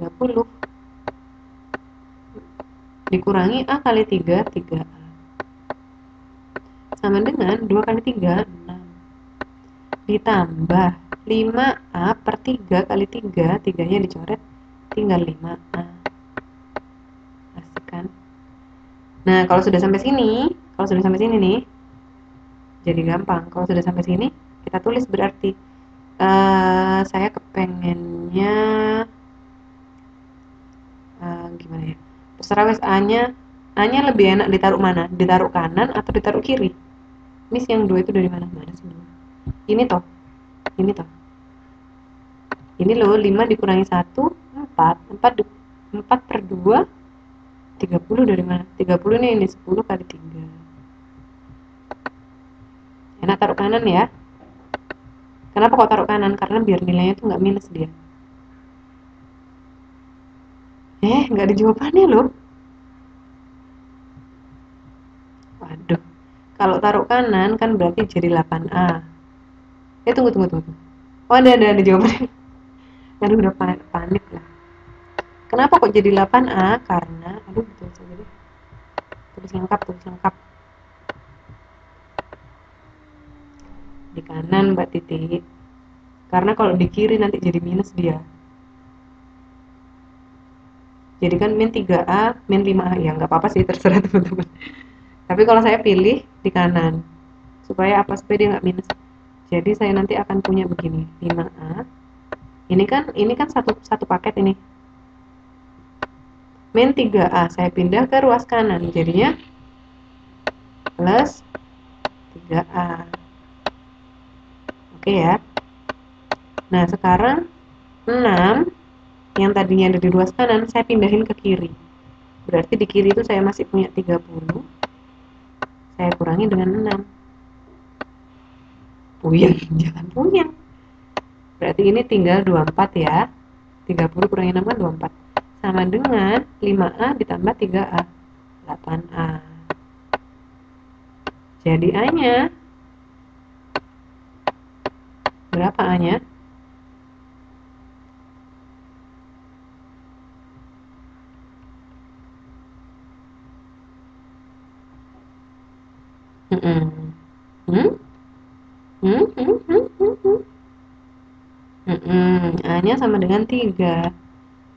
30. Dikurangi A kali 3, 3A. Sama dengan 2 kali 3, 6. Ditambah 5A per 3 kali 3, 3-nya dicoret, tinggal 5A. Asik kan? Nah, kalau sudah sampai sini nih, jadi gampang. Kalau sudah sampai sini, kita tulis berarti saya kepengennya gimana ya? Terserah wes A-nya lebih enak ditaruh mana? Ditaruh kanan atau ditaruh kiri? Miss yang 2 itu dari mana? Mana sih? Ini toh. Ini toh. Ini loh, 5 dikurangi 1, 4. 4 per 2, 30 dari mana? 30 ini 10 kali 3. Enak taruh kanan ya. Kenapa kok taruh kanan? Karena biar nilainya tuh nggak minus dia. Nggak ada jawabannya loh. Waduh. Kalau taruh kanan kan berarti jadi 8A. Tunggu. Oh, ada jawabannya. Aduh, udah panik lah. Kenapa kok jadi 8A? Karena, aduh, betul saja deh. Tulis lengkap. Di kanan, Mbak Titi. Karena kalau di kiri nanti jadi minus dia. Jadi kan min 3A, min 5A. Ya, nggak apa-apa sih, terserah teman-teman. Tapi kalau saya pilih di kanan. Supaya apa? Supaya dia nggak minus. Jadi saya nanti akan punya begini, 5A. Ini kan satu paket ini. Min 3A, saya pindah ke ruas kanan. Jadinya plus 3A. Oke ya. Nah, sekarang 6 yang tadinya ada di ruas kanan, saya pindahin ke kiri. Berarti di kiri itu saya masih punya 30. Saya kurangi dengan 6. Puyeng, jangan puyeng. Berarti ini tinggal 24 ya. 30 kurangi 6 kan 24. Sama dengan 5A ditambah 3A. 8A. Jadi A-nya berapa A-nya? A-nya sama dengan 3.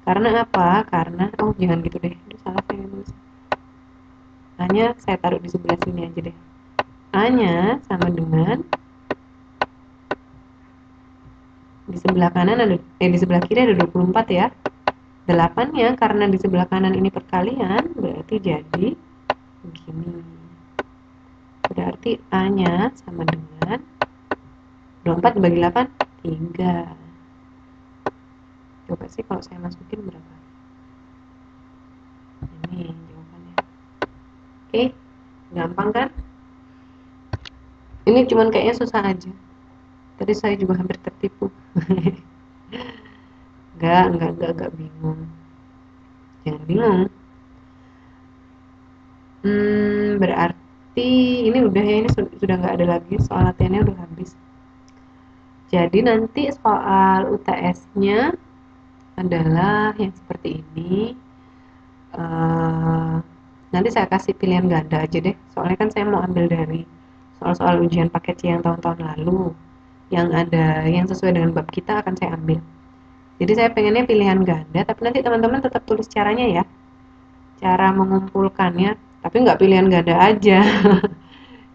Karena apa? Karena, oh jangan gitu deh. Aduh, salah saya nulis. A-nya saya taruh di sebelah sini aja deh. A-nya sama dengan di sebelah kanan ada di sebelah kiri ada 24 ya. 8-nya karena di sebelah kanan ini perkalian berarti jadi begini. Berarti A-nya sama dengan 24 dibagi 8, 3. Coba sih kalau saya masukin berapa? Ini jawabannya. Oke, gampang kan? Ini cuman kayaknya susah aja. Tadi saya juga hampir tertipu. Enggak bingung. Jangan bingung. Berarti ini udah ya, ini sudah nggak ada lagi, soal latihannya udah habis. Jadi nanti soal UTS-nya adalah yang seperti ini. Eh, Nanti saya kasih pilihan ganda aja deh, soalnya kan saya mau ambil dari soal-soal ujian paket C yang tahun-tahun lalu, yang ada yang sesuai dengan bab kita akan saya ambil. Jadi saya pengennya pilihan ganda, tapi nanti teman-teman tetap tulis caranya ya, cara mengumpulkannya, tapi nggak pilihan ganda aja.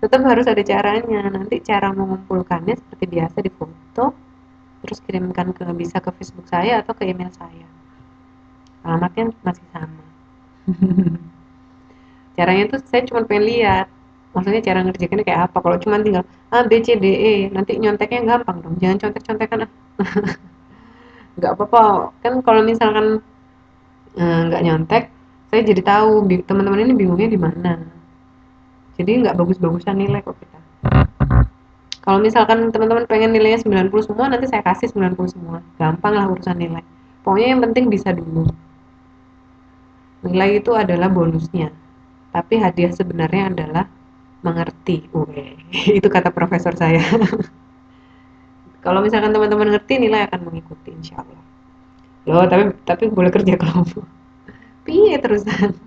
Tetap harus ada caranya. Nanti cara mengumpulkannya seperti biasa di foto, terus kirimkan bisa ke Facebook saya atau ke email saya. Alamatnya masih sama. Caranya tuh saya cuma pengen lihat. Maksudnya cara ngerjakannya kayak apa. Kalau cuma tinggal A, B, C, D, E, nanti nyonteknya gampang dong. Jangan contek-contekan ah. Nggak apa-apa. Kan kalau misalkan nggak nyontek, saya jadi tahu teman-teman ini bingungnya di mana. Jadi nggak bagus-bagusan nilai kok kita. Kalau misalkan teman-teman pengen nilainya 90 semua, nanti saya kasih 90 semua. Gampang lah urusan nilai. Pokoknya yang penting bisa dulu. Nilai itu adalah bonusnya. Tapi hadiah sebenarnya adalah mengerti. Uwe. Itu kata profesor saya. Kalau misalkan teman-teman ngerti, nilai akan mengikuti insya Allah. Loh, tapi boleh kerja kelompok. Piye terusan.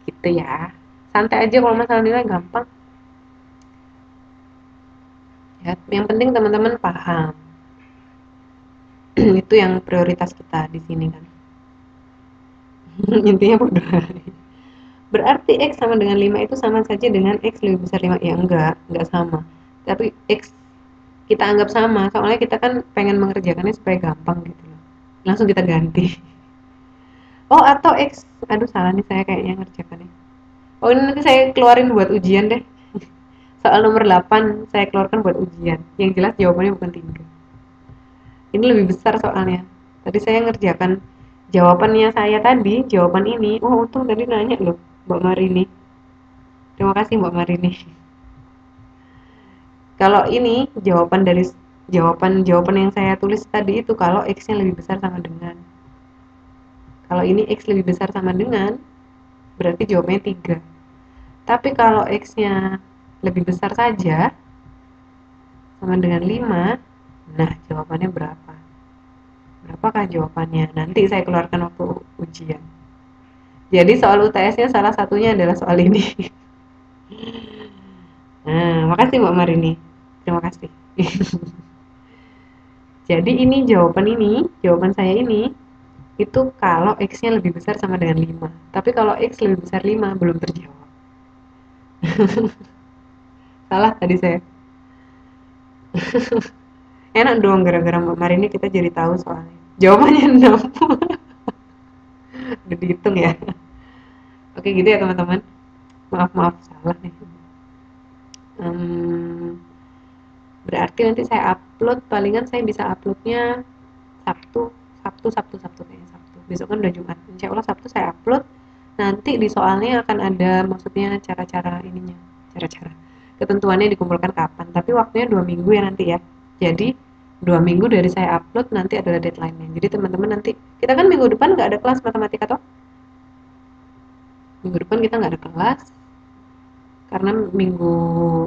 Gitu ya. Santai aja kalau masalah nilai gampang. Ya, yang penting teman-teman paham. Itu yang prioritas kita di sini kan. Intinya bodoh. Berarti X sama dengan 5 itu sama saja dengan X lebih besar 5. Ya enggak sama. Tapi X kita anggap sama, soalnya kita kan pengen mengerjakannya supaya gampang gitu loh. Langsung kita ganti. Oh, atau X. Aduh, salah nih saya kayaknya ngerjakannya. Oh, ini nanti saya keluarin buat ujian deh. Soal nomor 8 saya keluarkan buat ujian. Yang jelas jawabannya bukan 3. Ini lebih besar soalnya. Tadi saya ngerjakan jawabannya saya tadi, jawaban ini. Oh, untung tadi nanya loh, Mbak Marini. Terima kasih Mbak Marini. Kalau ini jawaban yang saya tulis tadi itu kalau X-nya lebih besar sama dengan. Kalau ini X lebih besar sama dengan, berarti jawabannya 3. Tapi kalau X-nya lebih besar saja sama dengan 5, nah jawabannya berapa? Berapakah jawabannya? Nanti saya keluarkan waktu ujian. Jadi soal UTS-nya salah satunya adalah soal ini. Nah, makasih Mbak Marini. Terima kasih. Jadi jawaban saya ini, itu kalau X-nya lebih besar sama dengan 5. Tapi kalau X lebih besar 5, belum terjawab. Salah tadi saya. Enak dong gara-gara Mbak Marini kita jadi tahu soalnya. Jawabannya 6. Udah dihitung ya. Oke gitu ya teman-teman. Maaf salah nih. Berarti nanti saya upload, palingan saya bisa uploadnya Sabtu, Sabtu kayaknya Sabtu. Besok kan udah Jumat. Insya Allah Sabtu saya upload. Nanti di soalnya akan ada, maksudnya cara-cara ininya, cara-cara ketentuannya dikumpulkan kapan. Tapi waktunya 2 minggu ya nanti ya. Jadi 2 minggu dari saya upload nanti adalah deadline-nya. Jadi teman-teman nanti, kita kan minggu depan nggak ada kelas matematika toh? Minggu depan kita nggak ada kelas karena minggu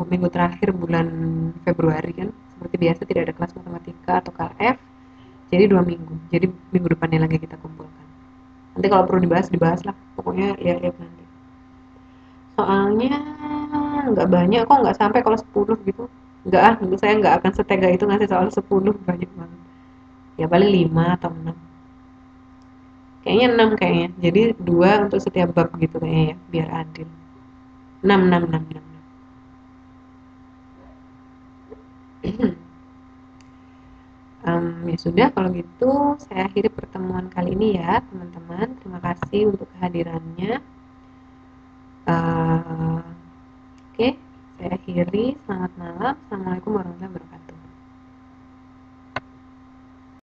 minggu terakhir bulan Februari kan seperti biasa tidak ada kelas matematika atau KF. Jadi 2 minggu. Jadi minggu depannya lagi kita kumpulkan. Nanti kalau perlu dibahas lah. Pokoknya lihat-lihat nanti. Soalnya nggak banyak kok, nggak sampai kalau 10 gitu. Nggak ah, saya nggak akan setega itu ngasih soal 10, banyak banget. Ya paling 5 atau 6. Kayaknya 6 kayaknya. Jadi 2 untuk setiap bab gitu kayaknya ya, biar adil. 6 6 6 6. Ya sudah kalau gitu saya akhiri pertemuan kali ini ya teman-teman. Terima kasih untuk kehadirannya. Oke, saya akhiri. Selamat malam. Assalamualaikum warahmatullahi wabarakatuh.